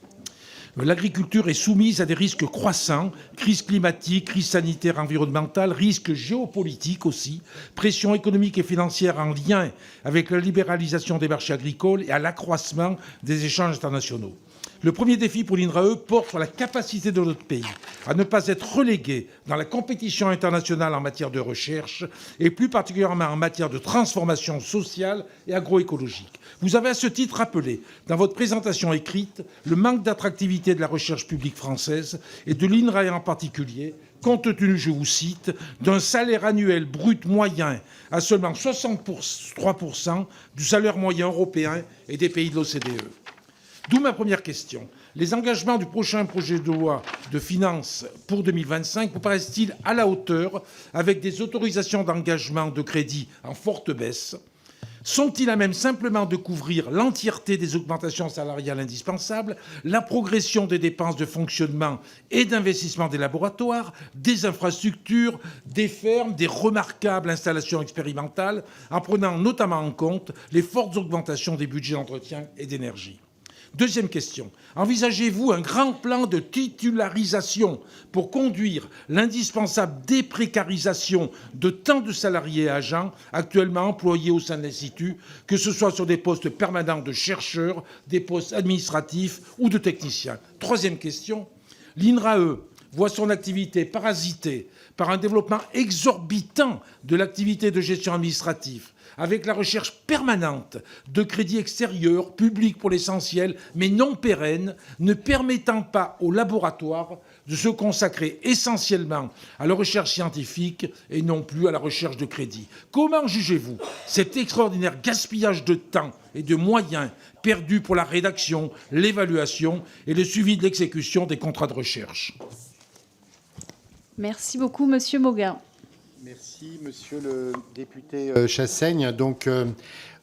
L'agriculture est soumise à des risques croissants, crise climatique, crise sanitaire, environnementale, risques géopolitiques aussi, pression économique et financière en lien avec la libéralisation des marchés agricoles et à l'accroissement des échanges internationaux. Le premier défi pour l'INRAE porte sur la capacité de notre pays à ne pas être relégué dans la compétition internationale en matière de recherche et plus particulièrement en matière de transformation sociale et agroécologique. Vous avez à ce titre rappelé dans votre présentation écrite le manque d'attractivité de la recherche publique française et de l'INRAE en particulier, compte tenu, je vous cite, d'un salaire annuel brut moyen à seulement 63% du salaire moyen européen et des pays de l'OCDE. D'où ma première question. Les engagements du prochain projet de loi de finances pour 2025 vous paraissent-ils à la hauteur avec des autorisations d'engagement de crédit en forte baisse? Sont-ils à même simplement de couvrir l'entièreté des augmentations salariales indispensables, la progression des dépenses de fonctionnement et d'investissement des laboratoires, des infrastructures, des fermes, des remarquables installations expérimentales, en prenant notamment en compte les fortes augmentations des budgets d'entretien et d'énergie? Deuxième question. Envisagez-vous un grand plan de titularisation pour conduire l'indispensable déprécarisation de tant de salariés et agents actuellement employés au sein de l'Institut, que ce soit sur des postes permanents de chercheurs, des postes administratifs ou de techniciens? Troisième question. L'INRAE voit son activité parasitée par un développement exorbitant de l'activité de gestion administrative, avec la recherche permanente de crédits extérieurs, publics pour l'essentiel, mais non pérennes, ne permettant pas aux laboratoires de se consacrer essentiellement à la recherche scientifique et non plus à la recherche de crédit. Comment jugez-vous cet extraordinaire gaspillage de temps et de moyens perdus pour la rédaction, l'évaluation et le suivi de l'exécution des contrats de recherche? Merci beaucoup, Monsieur Mauguin. Merci, monsieur le député Chassaigne. Donc,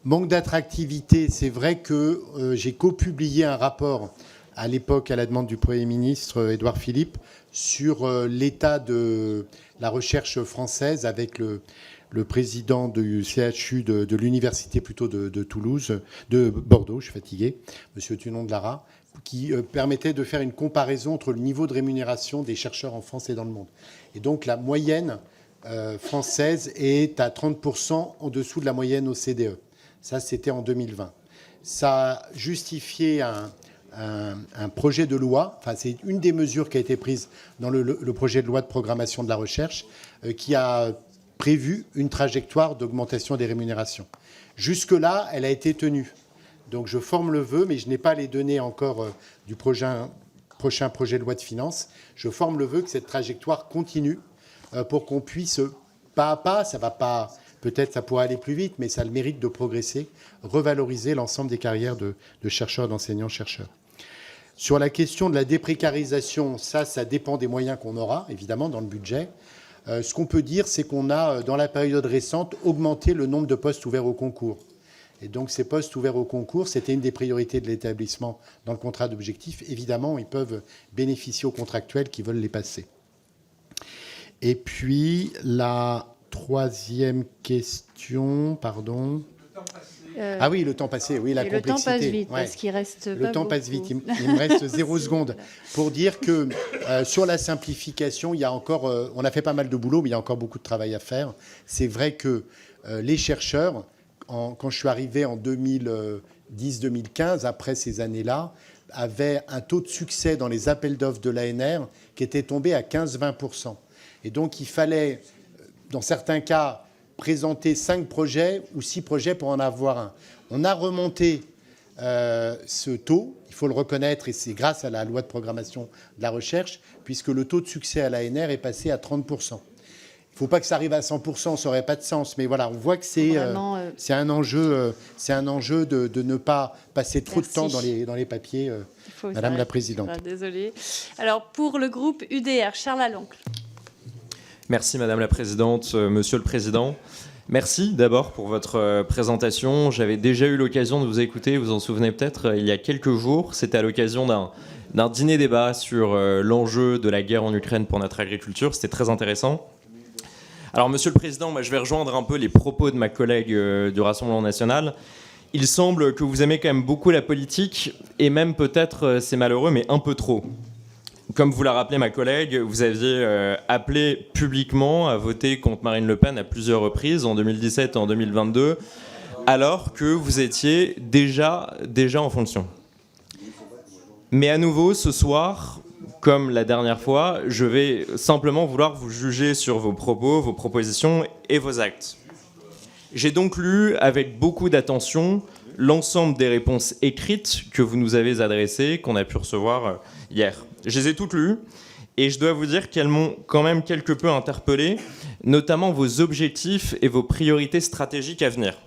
manque d'attractivité, c'est vrai que j'ai copublié un rapport à l'époque à la demande du Premier ministre Édouard Philippe sur l'état de la recherche française avec le président du CHU de l'université plutôt de Toulouse, de Bordeaux, je suis fatigué, monsieur Tunon de Lara, qui permettait de faire une comparaison entre le niveau de rémunération des chercheurs en France et dans le monde. Et donc la moyenne française est à 30% en dessous de la moyenne OCDE. Ça, c'était en 2020. Ça a justifié un projet de loi, enfin c'est une des mesures qui a été prise dans le projet de loi de programmation de la recherche, qui a prévu une trajectoire d'augmentation des rémunérations. Jusque-là, elle a été tenue. Donc je forme le vœu, mais je n'ai pas les données encore du prochain projet de loi de finances. Je forme le vœu que cette trajectoire continue pour qu'on puisse, pas à pas, ça va pas, peut-être ça pourrait aller plus vite, mais ça a le mérite de progresser, revaloriser l'ensemble des carrières de chercheurs, d'enseignants-chercheurs. Sur la question de la déprécarisation, ça dépend des moyens qu'on aura, évidemment, dans le budget. Ce qu'on peut dire, c'est qu'on a, dans la période récente, augmenté le nombre de postes ouverts au concours. Et donc, ces postes ouverts au concours, c'était une des priorités de l'établissement dans le contrat d'objectif. Évidemment, ils peuvent bénéficier aux contractuels qui veulent les passer. Et puis, la troisième question, pardon. Ah oui, le temps passé, oui, la complexité. Le temps passe vite, ouais. parce qu'il reste Le pas temps beaucoup. passe vite, il me reste 0 seconde. Pour dire que sur la simplification, il y a encore, on a fait pas mal de boulot, mais il y a encore beaucoup de travail à faire. C'est vrai que les chercheurs, quand je suis arrivé en 2010-2015, après ces années-là, avaient un taux de succès dans les appels d'offres de l'ANR qui était tombé à 15-20%. Et donc, il fallait, dans certains cas, présenter 5 projets ou 6 projets pour en avoir un. On a remonté ce taux, il faut le reconnaître, et c'est grâce à la loi de programmation de la recherche, puisque le taux de succès à l'ANR est passé à 30%. Il ne faut pas que ça arrive à 100%, ça n'aurait pas de sens. Mais voilà, on voit que c'est un enjeu de ne pas passer trop de temps dans les papiers, Madame la Présidente. Désolée. Alors, pour le groupe UDR, Charles Aloncle. Merci Madame la Présidente, Monsieur le Président. Merci d'abord pour votre présentation. J'avais déjà eu l'occasion de vous écouter, vous en souvenez peut-être, il y a quelques jours. C'était à l'occasion d'un dîner-débat sur l'enjeu de la guerre en Ukraine pour notre agriculture. C'était très intéressant. Alors Monsieur le Président, moi, je vais rejoindre un peu les propos de ma collègue du Rassemblement national. Il semble que vous aimez quand même beaucoup la politique, et même peut-être, c'est malheureux, mais un peu trop. Comme vous l'a rappelé ma collègue, vous aviez appelé publiquement à voter contre Marine Le Pen à plusieurs reprises, en 2017 et en 2022, alors que vous étiez déjà en fonction. Mais à nouveau, ce soir, comme la dernière fois, je vais simplement vouloir vous juger sur vos propos, vos propositions et vos actes. J'ai donc lu avec beaucoup d'attention l'ensemble des réponses écrites que vous nous avez adressées, qu'on a pu recevoir hier. Je les ai toutes lues et je dois vous dire qu'elles m'ont quand même quelque peu interpellé, notamment vos objectifs et vos priorités stratégiques à venir.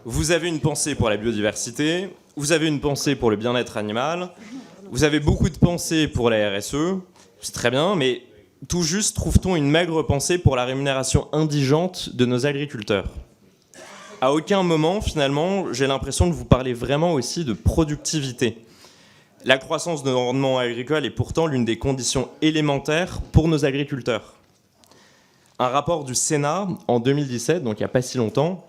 Vous avez une pensée pour la biodiversité, vous avez une pensée pour le bien-être animal, vous avez beaucoup de pensées pour la RSE, c'est très bien, mais tout juste trouve-t-on une maigre pensée pour la rémunération indigente de nos agriculteurs. À aucun moment, finalement, j'ai l'impression de vous parler vraiment aussi de productivité. La croissance de nos rendements agricoles est pourtant l'une des conditions élémentaires pour nos agriculteurs. Un rapport du Sénat en 2017, donc il n'y a pas si longtemps,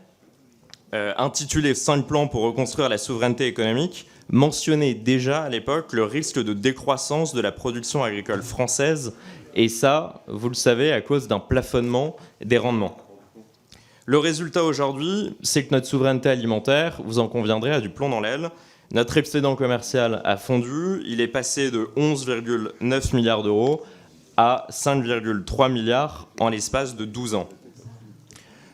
intitulé « 5 plans pour reconstruire la souveraineté économique », mentionnait déjà à l'époque le risque de décroissance de la production agricole française, et ça, vous le savez, à cause d'un plafonnement des rendements. Le résultat aujourd'hui, c'est que notre souveraineté alimentaire, vous en conviendrez, a du plomb dans l'aile. Notre excédent commercial a fondu, il est passé de 11,9 milliards d'euros à 5,3 milliards en l'espace de 12 ans.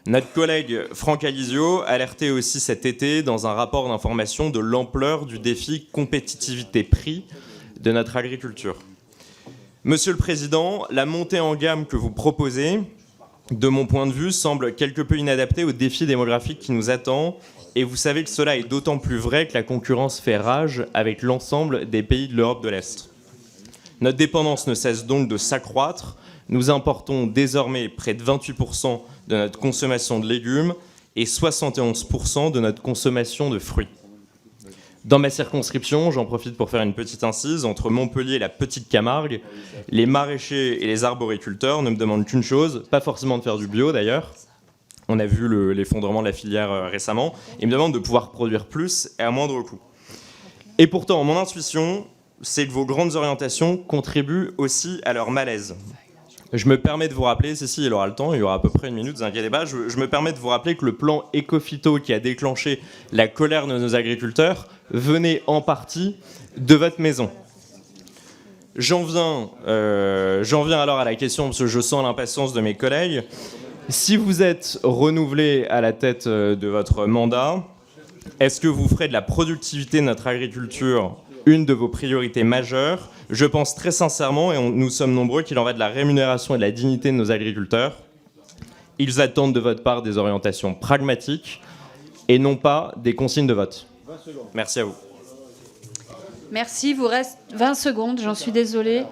Notre collègue Franck Alizio alertait aussi cet été dans un rapport d'information de l'ampleur du défi compétitivité-prix de notre agriculture. Monsieur le Président, la montée en gamme que vous proposez, de mon point de vue, semble quelque peu inadaptée au défi démographique qui nous attend. Et vous savez que cela est d'autant plus vrai que la concurrence fait rage avec l'ensemble des pays de l'Europe de l'Est. Notre dépendance ne cesse donc de s'accroître. Nous importons désormais près de 28% de notre consommation de légumes et 71% de notre consommation de fruits. Dans ma circonscription, j'en profite pour faire une petite incise, entre Montpellier et la Petite Camargue, les maraîchers et les arboriculteurs ne me demandent qu'une chose, pas forcément de faire du bio d'ailleurs. On a vu l'effondrement de la filière récemment. Ils me demandent de pouvoir produire plus et à moindre coût. Et pourtant, mon intuition, c'est que vos grandes orientations contribuent aussi à leur malaise. Je me permets de vous rappeler, Cécile, il aura le temps, il y aura à peu près une minute, ne vous inquiétez pas, je me permets de vous rappeler que le plan Écophyto qui a déclenché la colère de nos agriculteurs venait en partie de votre maison. J'en viens alors à la question, parce que je sens l'impatience de mes collègues. Si vous êtes renouvelé à la tête de votre mandat, est-ce que vous ferez de la productivité de notre agriculture une de vos priorités majeures? Je pense très sincèrement, et nous sommes nombreux, qu'il en va de la rémunération et de la dignité de nos agriculteurs. Ils attendent de votre part des orientations pragmatiques et non pas des consignes de vote. Merci à vous. Merci, vous reste 20 secondes, j'en suis désolée.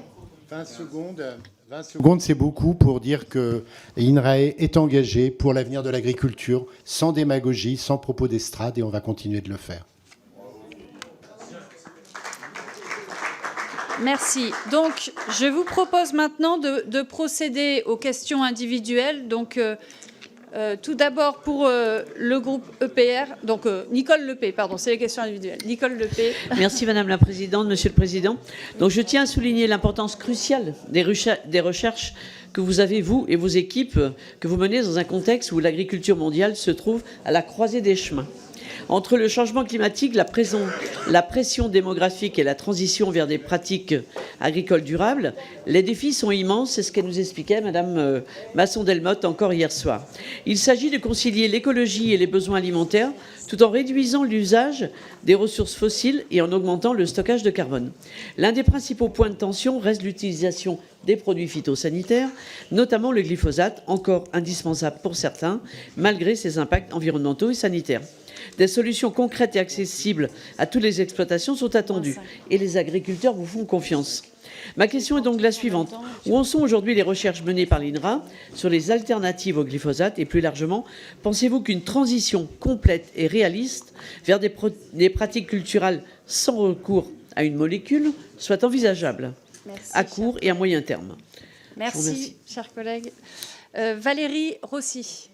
20 secondes, c'est beaucoup pour dire que l'INRAE est engagé pour l'avenir de l'agriculture, sans démagogie, sans propos d'estrade, et on va continuer de le faire. Merci. Donc, je vous propose maintenant de procéder aux questions individuelles. Donc, tout d'abord pour le groupe EPR. Donc, Nicole Lepay, pardon, c'est les questions individuelles. Nicole Lepay. Merci Madame la Présidente, Monsieur le Président. Donc, je tiens à souligner l'importance cruciale des recherches que vous avez, vous et vos équipes, que vous menez dans un contexte où l'agriculture mondiale se trouve à la croisée des chemins. Entre le changement climatique, la pression démographique et la transition vers des pratiques agricoles durables, les défis sont immenses, c'est ce qu'elle nous expliquait Madame Masson-Delmotte encore hier soir. Il s'agit de concilier l'écologie et les besoins alimentaires tout en réduisant l'usage des ressources fossiles et en augmentant le stockage de carbone. L'un des principaux points de tension reste l'utilisation des produits phytosanitaires, notamment le glyphosate, encore indispensable pour certains, malgré ses impacts environnementaux et sanitaires. Des solutions concrètes et accessibles à toutes les exploitations sont attendues et les agriculteurs vous font confiance. Ma question est donc la suivante. Où en sont aujourd'hui les recherches menées par l'INRA sur les alternatives au glyphosate et plus largement, pensez-vous qu'une transition complète et réaliste vers des pratiques culturales sans recours à une molécule soit envisageable à court et à moyen terme? Merci, chers collègues. Valérie Rossi.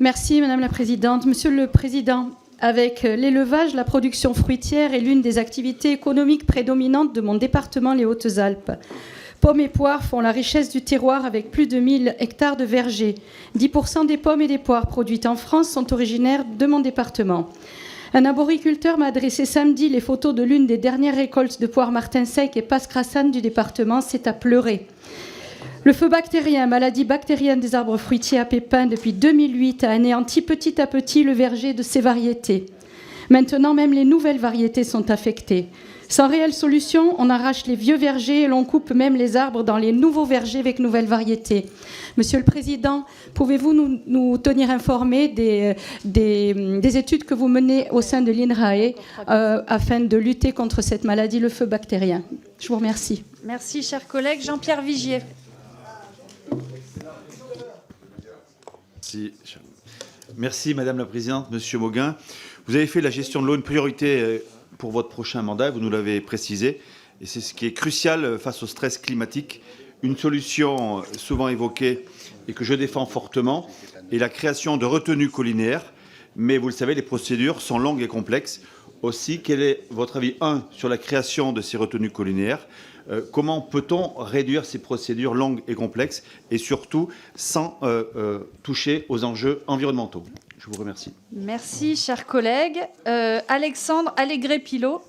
Merci Madame la Présidente. Monsieur le Président, avec l'élevage, la production fruitière est l'une des activités économiques prédominantes de mon département, les Hautes-Alpes. Pommes et poires font la richesse du terroir avec plus de 1000 hectares de vergers. 10% des pommes et des poires produites en France sont originaires de mon département. Un arboriculteur m'a adressé samedi les photos de l'une des dernières récoltes de poires Martin Sec et Passe-Crassane du département. C'est à pleurer. Le feu bactérien, maladie bactérienne des arbres fruitiers à pépins depuis 2008, a anéanti petit à petit le verger de ces variétés. Maintenant, même les nouvelles variétés sont affectées. Sans réelle solution, on arrache les vieux vergers et l'on coupe même les arbres dans les nouveaux vergers avec nouvelles variétés. Monsieur le Président, pouvez-vous nous tenir informés des études que vous menez au sein de l'INRAE afin de lutter contre cette maladie, le feu bactérien? Je vous remercie. Merci, chers collègues. Jean-Pierre Vigier. Merci Madame la Présidente, Monsieur Mauguin. Vous avez fait la gestion de l'eau une priorité pour votre prochain mandat, vous nous l'avez précisé, et c'est ce qui est crucial face au stress climatique. Une solution souvent évoquée et que je défends fortement est la création de retenues collinaires, mais vous le savez, les procédures sont longues et complexes. aussi, quel est votre avis, sur la création de ces retenues collinaires? Comment peut-on réduire ces procédures longues et complexes, et surtout sans toucher aux enjeux environnementaux? Je vous remercie. Merci, cher collègue. Alexandre Allégret-Pilot.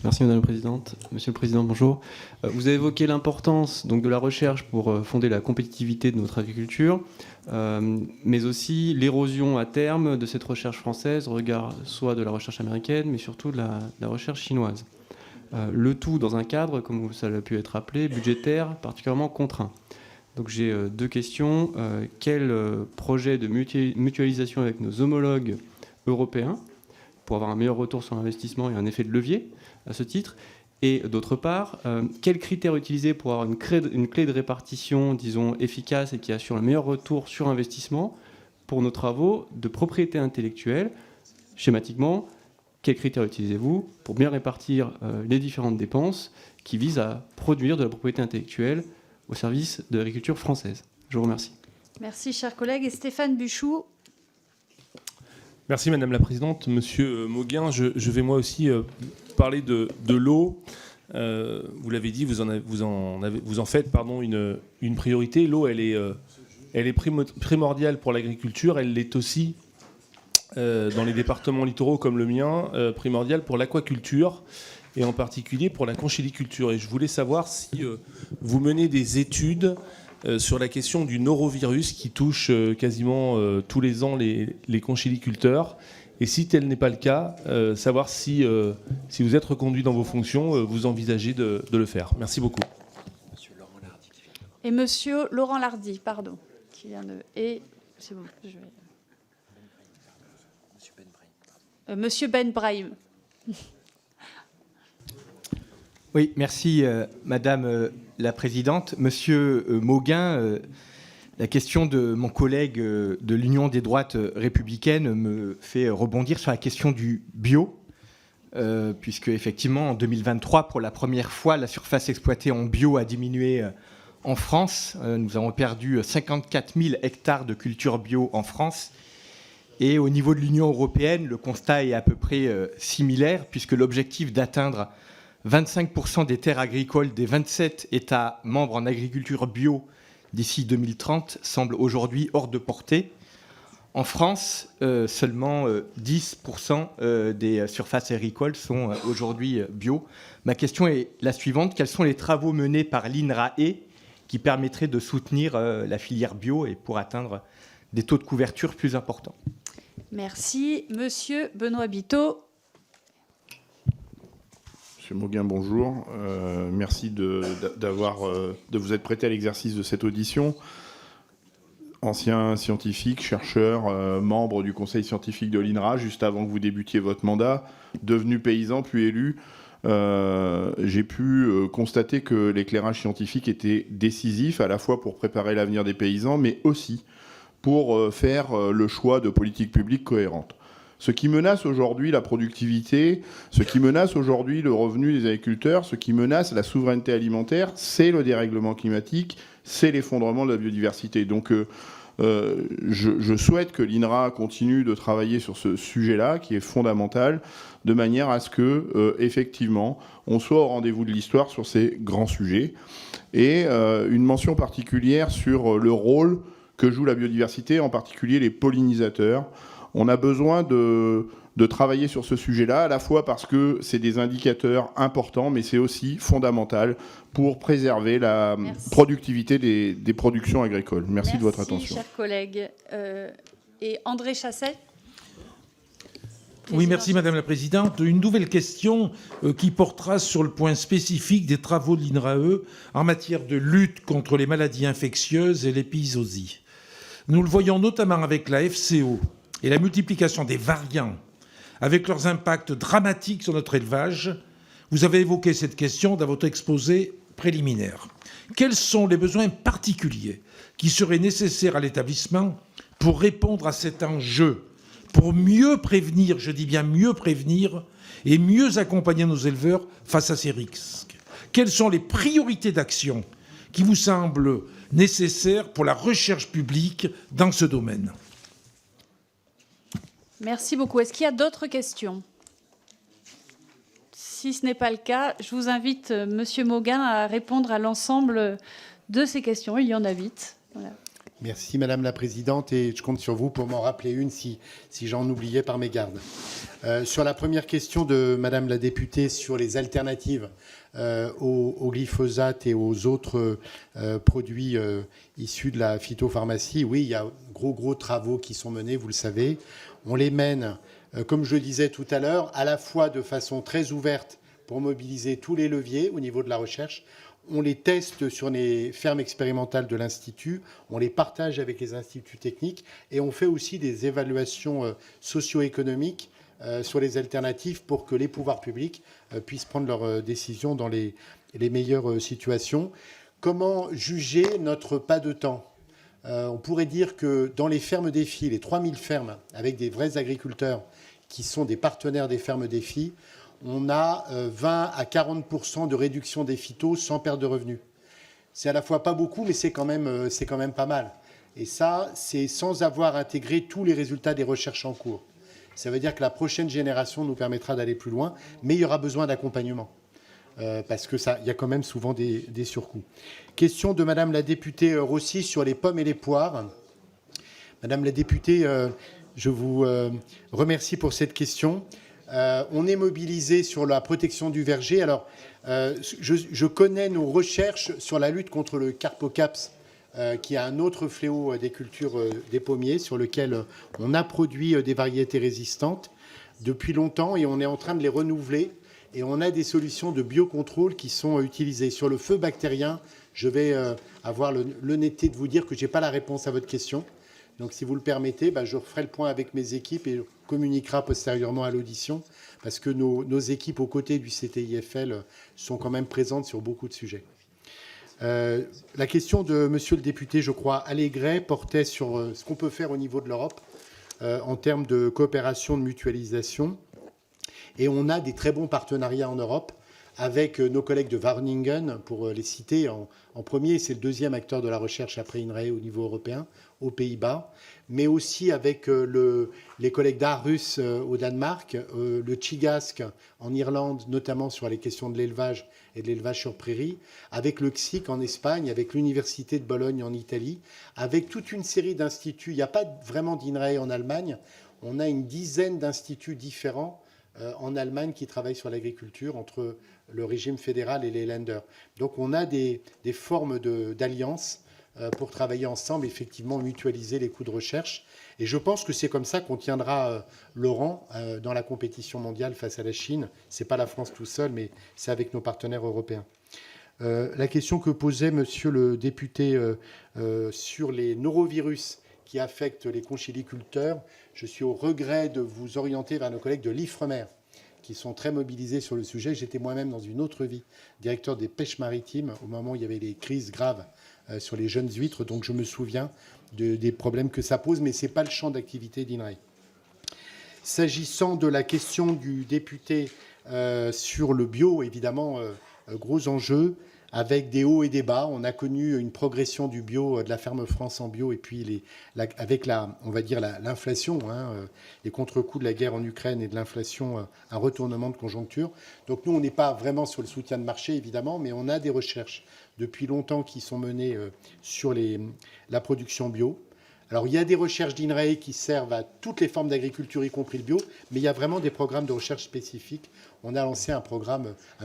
Merci Madame la Présidente. Monsieur le Président, bonjour. Vous avez évoqué l'importance donc de la recherche pour fonder la compétitivité de notre agriculture, mais aussi l'érosion à terme de cette recherche française, au regard soit de la recherche américaine, mais surtout de la recherche chinoise. Le tout dans un cadre, comme ça a pu être appelé, budgétaire particulièrement contraint. Donc j'ai deux questions. Quel projet de mutualisation avec nos homologues européens pour avoir un meilleur retour sur l'investissement et un effet de levier à ce titre? Et d'autre part, quels critères utiliser pour avoir une clé de répartition, disons, efficace et qui assure le meilleur retour sur investissement pour nos travaux de propriété intellectuelle? Schématiquement, quels critères utilisez-vous pour bien répartir les différentes dépenses qui visent à produire de la propriété intellectuelle au service de l'agriculture française? Je vous remercie. Merci, cher collègue. Et Stéphane Buchou. Merci Madame la Présidente. Monsieur Mauguin, je vais moi aussi parler de l'eau. Vous l'avez dit, vous en faites une priorité. L'eau, elle est primordiale pour l'agriculture. Elle l'est aussi dans les départements littoraux comme le mien, primordiale pour l'aquaculture et en particulier pour la conchyliculture. Et je voulais savoir si vous menez des études sur la question du norovirus qui touche quasiment tous les ans les conchyliculteurs. Et si tel n'est pas le cas, savoir si vous êtes reconduit dans vos fonctions, vous envisagez de le faire. Merci beaucoup. Et Monsieur Laurent Lardy, pardon. Qui vient de... Et c'est bon, je vais... Monsieur Ben Brahim. Oui, merci Madame la Présidente. Monsieur Mauguin, la question de mon collègue de l'Union des droites républicaines me fait rebondir sur la question du bio, puisque effectivement en 2023, pour la première fois, la surface exploitée en bio a diminué en France. Nous avons perdu 54 000 hectares de culture bio en France. Et au niveau de l'Union européenne, le constat est à peu près similaire, puisque l'objectif d'atteindre 25% des terres agricoles des 27 États membres en agriculture bio d'ici 2030 semble aujourd'hui hors de portée. En France, seulement 10% des surfaces agricoles sont aujourd'hui bio. Ma question est la suivante. Quels sont les travaux menés par l'INRAE qui permettraient de soutenir la filière bio et pour atteindre des taux de couverture plus importants? Merci. Monsieur Benoît Biteau. Monsieur Mauguin, bonjour. Merci de vous être prêté à l'exercice de cette audition. Ancien scientifique, chercheur, membre du conseil scientifique de l'INRA, juste avant que vous débutiez votre mandat, devenu paysan puis élu, j'ai pu constater que l'éclairage scientifique était décisif à la fois pour préparer l'avenir des paysans, mais aussi pour faire le choix de politiques publiques cohérentes. Ce qui menace aujourd'hui la productivité, ce qui menace aujourd'hui le revenu des agriculteurs, ce qui menace la souveraineté alimentaire, c'est le dérèglement climatique, c'est l'effondrement de la biodiversité. Donc je souhaite que l'INRA continue de travailler sur ce sujet-là, qui est fondamental, de manière à ce que, effectivement, on soit au rendez-vous de l'histoire sur ces grands sujets. Et une mention particulière sur le rôle que joue la biodiversité, en particulier les pollinisateurs. On a besoin de travailler sur ce sujet-là, à la fois parce que c'est des indicateurs importants, mais c'est aussi fondamental pour préserver la productivité des productions agricoles. Merci de votre attention. Merci, cher collègue. Et André Chassaigne. Oui, merci Madame la Présidente. Une nouvelle question qui portera sur le point spécifique des travaux de l'INRAE en matière de lutte contre les maladies infectieuses et l'épizootie. Nous le voyons notamment avec la FCO et la multiplication des variants, avec leurs impacts dramatiques sur notre élevage. Vous avez évoqué cette question dans votre exposé préliminaire. Quels sont les besoins particuliers qui seraient nécessaires à l'établissement pour répondre à cet enjeu, pour mieux prévenir, je dis bien mieux prévenir, et mieux accompagner nos éleveurs face à ces risques? Quelles sont les priorités d'action qui vous semblent nécessaires pour la recherche publique dans ce domaine? Merci beaucoup. Est-ce qu'il y a d'autres questions? Si ce n'est pas le cas, je vous invite, Monsieur Mauguin, à répondre à l'ensemble de ces questions. Il y en a 8. Voilà. Merci Madame la Présidente, et je compte sur vous pour m'en rappeler une si j'en oubliais par mégarde. Sur la première question de Madame la députée sur les alternatives au glyphosate et aux autres produits issus de la phytopharmacie, oui, il y a gros travaux qui sont menés, vous le savez. On les mène, comme je le disais tout à l'heure, à la fois de façon très ouverte pour mobiliser tous les leviers au niveau de la recherche. On les teste sur les fermes expérimentales de l'Institut, on les partage avec les instituts techniques et on fait aussi des évaluations socio-économiques sur les alternatives pour que les pouvoirs publics puissent prendre leurs décisions dans les meilleures situations. Comment juger notre pas de temps ? On pourrait dire que dans les fermes défis, les 3000 fermes avec des vrais agriculteurs qui sont des partenaires des fermes défis, on a 20 à 40% de réduction des phytos sans perte de revenus. C'est à la fois pas beaucoup, mais c'est quand même pas mal. Et ça, c'est sans avoir intégré tous les résultats des recherches en cours. Ça veut dire que la prochaine génération nous permettra d'aller plus loin, mais il y aura besoin d'accompagnement. Parce que il y a quand même souvent des surcoûts. Question de Madame la députée Rossi sur les pommes et les poires. Madame la députée, je vous remercie pour cette question. On est mobilisé sur la protection du verger. Alors, je connais nos recherches sur la lutte contre le carpocaps, qui est un autre fléau des cultures des pommiers, sur lequel on a produit des variétés résistantes depuis longtemps et on est en train de les renouveler. Et on a des solutions de biocontrôle qui sont utilisées. Sur le feu bactérien, je vais avoir l'honnêteté de vous dire que je n'ai pas la réponse à votre question. Donc, si vous le permettez, je referai le point avec mes équipes et communiquera postérieurement à l'audition, parce que nos équipes aux côtés du CTIFL sont quand même présentes sur beaucoup de sujets. La question de monsieur le député, je crois, Allégret, portait sur ce qu'on peut faire au niveau de l'Europe en termes de coopération, de mutualisation. Et on a des très bons partenariats en Europe avec nos collègues de Wageningen, pour les citer en premier. C'est le deuxième acteur de la recherche après INRAE au niveau européen, aux Pays-Bas, mais aussi avec les collègues d'Aarhus au Danemark, le Chigasc en Irlande, notamment sur les questions de l'élevage et de l'élevage sur prairie, avec le CSIC en Espagne, avec l'Université de Bologne en Italie, avec toute une série d'instituts. Il n'y a pas vraiment d'INRAE en Allemagne. On a une dizaine d'instituts différents en Allemagne qui travaillent sur l'agriculture entre le régime fédéral et les Länder. Donc on a des formes d'alliance pour travailler ensemble, effectivement mutualiser les coûts de recherche. Et je pense que c'est comme ça qu'on tiendra le rang dans la compétition mondiale face à la Chine. Ce n'est pas la France tout seul, mais c'est avec nos partenaires européens. La question que posait monsieur le député sur les norovirus qui affectent les conchyliculteurs, je suis au regret de vous orienter vers nos collègues de l'IFREMER, qui sont très mobilisés sur le sujet. J'étais moi-même dans une autre vie directeur des pêches maritimes au moment où il y avait les crises graves sur les jeunes huîtres, donc je me souviens des problèmes que ça pose, mais ce n'est pas le champ d'activité d'INRAE. S'agissant de la question du député sur le bio, évidemment, gros enjeu, avec des hauts et des bas. On a connu une progression du bio, de la ferme France en bio, et puis avec on va dire l'inflation, les contre-coups de la guerre en Ukraine et de l'inflation, un retournement de conjoncture. Donc nous, on n'est pas vraiment sur le soutien de marché, évidemment, mais on a des recherches depuis longtemps qui sont menées sur la production bio. Alors, il y a des recherches d'INRAE qui servent à toutes les formes d'agriculture, y compris le bio, mais il y a vraiment des programmes de recherche spécifiques. On a lancé un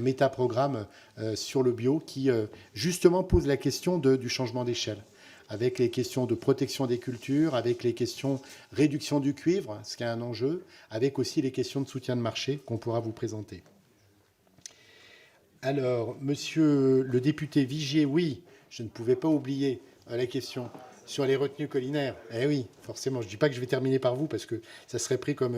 métaprogramme sur le bio qui, justement, pose la question du changement d'échelle, avec les questions de protection des cultures, avec les questions réduction du cuivre, ce qui est un enjeu, avec aussi les questions de soutien de marché qu'on pourra vous présenter. Alors, monsieur le député Vigier, oui, je ne pouvais pas oublier la question sur les retenues collinaires. Eh oui, forcément, je ne dis pas que je vais terminer par vous parce que ça serait pris comme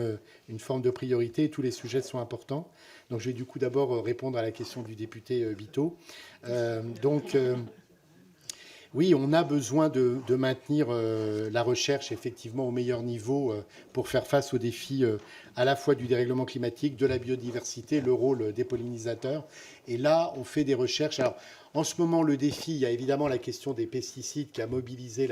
une forme de priorité. Tous les sujets sont importants. Donc, je vais du coup d'abord répondre à la question du député Vito. Oui, on a besoin de maintenir la recherche effectivement au meilleur niveau pour faire face aux défis à la fois du dérèglement climatique, de la biodiversité, le rôle des pollinisateurs. Et là, on fait des recherches. Alors, en ce moment, le défi, il y a évidemment la question des pesticides qui a mobilisé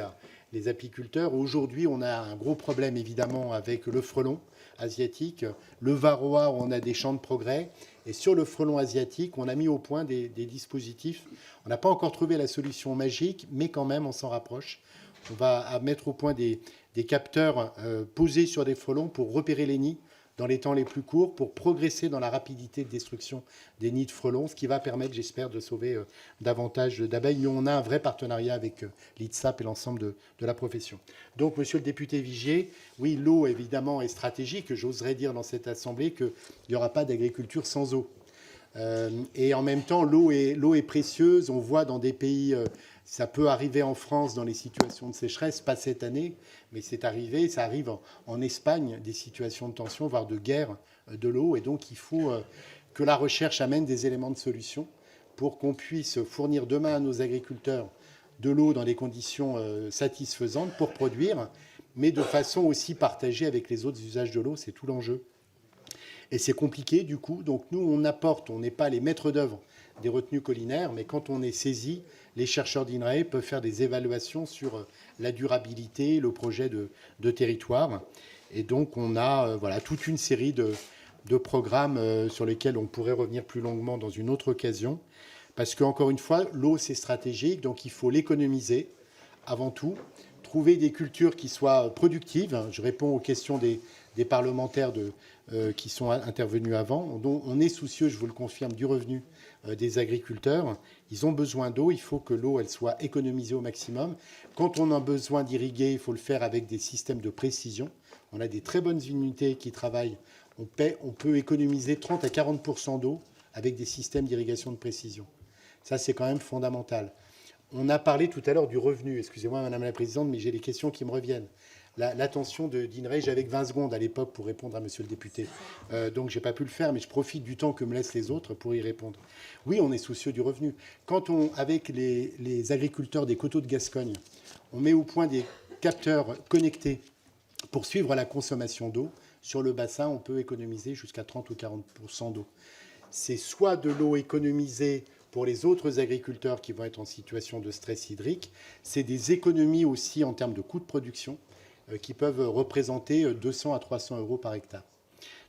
les apiculteurs. Aujourd'hui, on a un gros problème évidemment avec le frelon asiatique, le varroa, où on a des champs de progrès. Et sur le frelon asiatique, on a mis au point des dispositifs. On n'a pas encore trouvé la solution magique, mais quand même, on s'en rapproche. On va mettre au point des capteurs posés sur des frelons pour repérer les nids dans les temps les plus courts, pour progresser dans la rapidité de destruction des nids de frelons, ce qui va permettre, j'espère, de sauver davantage d'abeilles. Mais on a un vrai partenariat avec l'ITSAP et l'ensemble de la profession. Donc, monsieur le député Vigier, oui, l'eau, évidemment, est stratégique. J'oserais dire dans cette Assemblée qu'il n'y aura pas d'agriculture sans eau. Et en même temps, l'eau est précieuse. On voit dans des pays, ça peut arriver en France dans les situations de sécheresse, pas cette année, mais c'est arrivé, ça arrive en Espagne, des situations de tension, voire de guerre de l'eau. Et donc, il faut que la recherche amène des éléments de solution pour qu'on puisse fournir demain à nos agriculteurs de l'eau dans des conditions satisfaisantes pour produire, mais de façon aussi partagée avec les autres usages de l'eau. C'est tout l'enjeu. Et c'est compliqué du coup. Donc nous, on apporte, on n'est pas les maîtres d'œuvre des retenues collinaires, mais quand on est saisi, les chercheurs d'INRAE peuvent faire des évaluations sur la durabilité, le projet de territoire. Et donc on a voilà, toute une série de programmes sur lesquels on pourrait revenir plus longuement dans une autre occasion. Parce qu'encore une fois, l'eau, c'est stratégique, donc il faut l'économiser avant tout, trouver des cultures qui soient productives. Je réponds aux questions des parlementaires qui sont intervenus avant. On est soucieux, je vous le confirme, du revenu des agriculteurs. Ils ont besoin d'eau, il faut que l'eau elle soit économisée au maximum. Quand on a besoin d'irriguer, il faut le faire avec des systèmes de précision. On a des très bonnes unités qui travaillent. On peut économiser 30 à 40% d'eau avec des systèmes d'irrigation de précision. Ça, c'est quand même fondamental. On a parlé tout à l'heure du revenu. Excusez-moi, Madame la Présidente, mais j'ai des questions qui me reviennent. L'attention d'INRAE, j'avais que 20 secondes à l'époque pour répondre à Monsieur le député. Donc, je n'ai pas pu le faire, mais je profite du temps que me laissent les autres pour y répondre. Oui, on est soucieux du revenu. Quand avec les agriculteurs des coteaux de Gascogne, on met au point des capteurs connectés pour suivre la consommation d'eau, sur le bassin, on peut économiser jusqu'à 30 ou 40% d'eau. C'est soit de l'eau économisée pour les autres agriculteurs qui vont être en situation de stress hydrique, c'est des économies aussi en termes de coûts de production qui peuvent représenter 200 à 300 euros par hectare.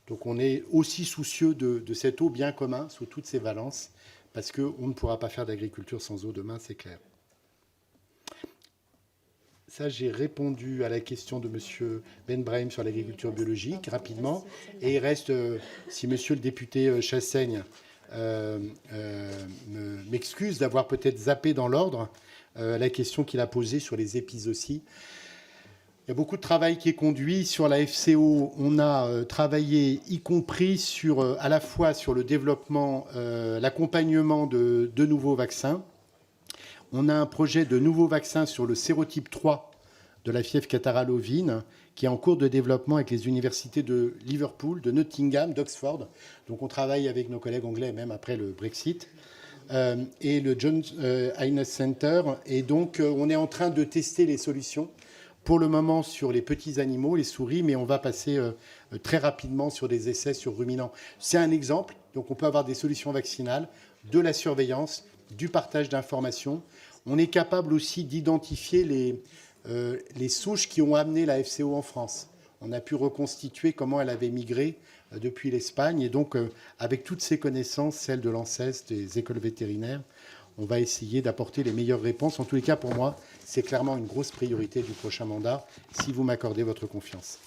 Donc on est aussi soucieux de cette eau bien commun sous toutes ses valences, parce qu'on ne pourra pas faire d'agriculture sans eau demain, c'est clair. Ça, j'ai répondu à la question de M. Ben Brahim sur l'agriculture biologique, rapidement. Et il reste, si M. le député Chassaigne m'excuse d'avoir peut-être zappé dans l'ordre la question qu'il a posée sur les épizooties. Il y a beaucoup de travail qui est conduit sur la FCO. On a travaillé, y compris à la fois sur le développement, l'accompagnement de nouveaux vaccins. On a un projet de nouveaux vaccins sur le sérotype 3 de la fièvre catarrhale ovine qui est en cours de développement avec les universités de Liverpool, de Nottingham, d'Oxford. Donc on travaille avec nos collègues anglais, même après le Brexit, et le John Hopkins Center. Et donc on est en train de tester les solutions, pour le moment sur les petits animaux, les souris, mais on va passer très rapidement sur des essais sur ruminants. C'est un exemple. Donc on peut avoir des solutions vaccinales, de la surveillance, du partage d'informations. On est capable aussi d'identifier les souches qui ont amené la FCO en France. On a pu reconstituer comment elle avait migré depuis l'Espagne. Et donc, avec toutes ces connaissances, celles de l'ANSES, des écoles vétérinaires, on va essayer d'apporter les meilleures réponses. En tous les cas, pour moi, c'est clairement une grosse priorité du prochain mandat, si vous m'accordez votre confiance.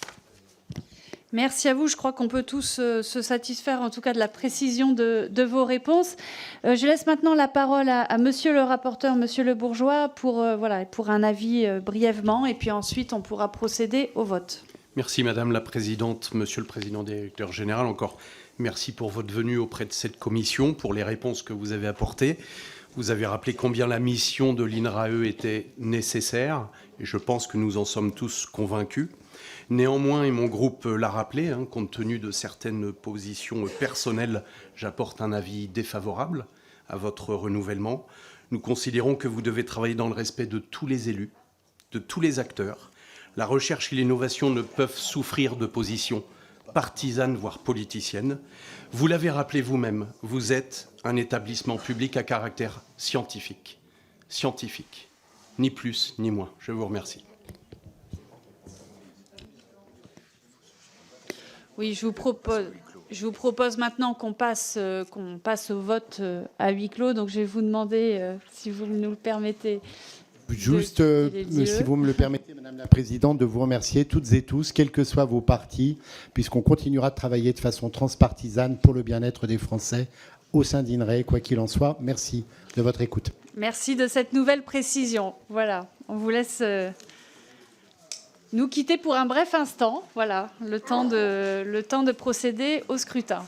Merci à vous. Je crois qu'on peut tous se satisfaire, en tout cas, de la précision de vos réponses. Je laisse maintenant la parole à Monsieur le rapporteur, Monsieur Le Bourgeois, pour un avis brièvement, et puis ensuite, on pourra procéder au vote. Merci Madame la Présidente, Monsieur le Président Directeur Général. Encore merci pour votre venue auprès de cette commission, pour les réponses que vous avez apportées. Vous avez rappelé combien la mission de l'INRAE était nécessaire, et je pense que nous en sommes tous convaincus. Néanmoins, et mon groupe l'a rappelé, compte tenu de certaines positions personnelles, j'apporte un avis défavorable à votre renouvellement. Nous considérons que vous devez travailler dans le respect de tous les élus, de tous les acteurs. La recherche et l'innovation ne peuvent souffrir de positions partisanes, voire politiciennes. Vous l'avez rappelé vous-même, vous êtes un établissement public à caractère scientifique. Scientifique. Ni plus, ni moins. Je vous remercie. Oui, je vous propose maintenant qu'on passe au vote à huis clos. Donc, je vais vous demander, si vous nous le permettez. Juste, si vous me le permettez, Madame la Présidente, de vous remercier toutes et tous, quels que soient vos partis, puisqu'on continuera de travailler de façon transpartisane pour le bien-être des Français au sein d'INRAE, quoi qu'il en soit. Merci de votre écoute. Merci de cette nouvelle précision. Voilà, on vous laisse nous quitter pour un bref instant. Voilà, le temps de procéder au scrutin.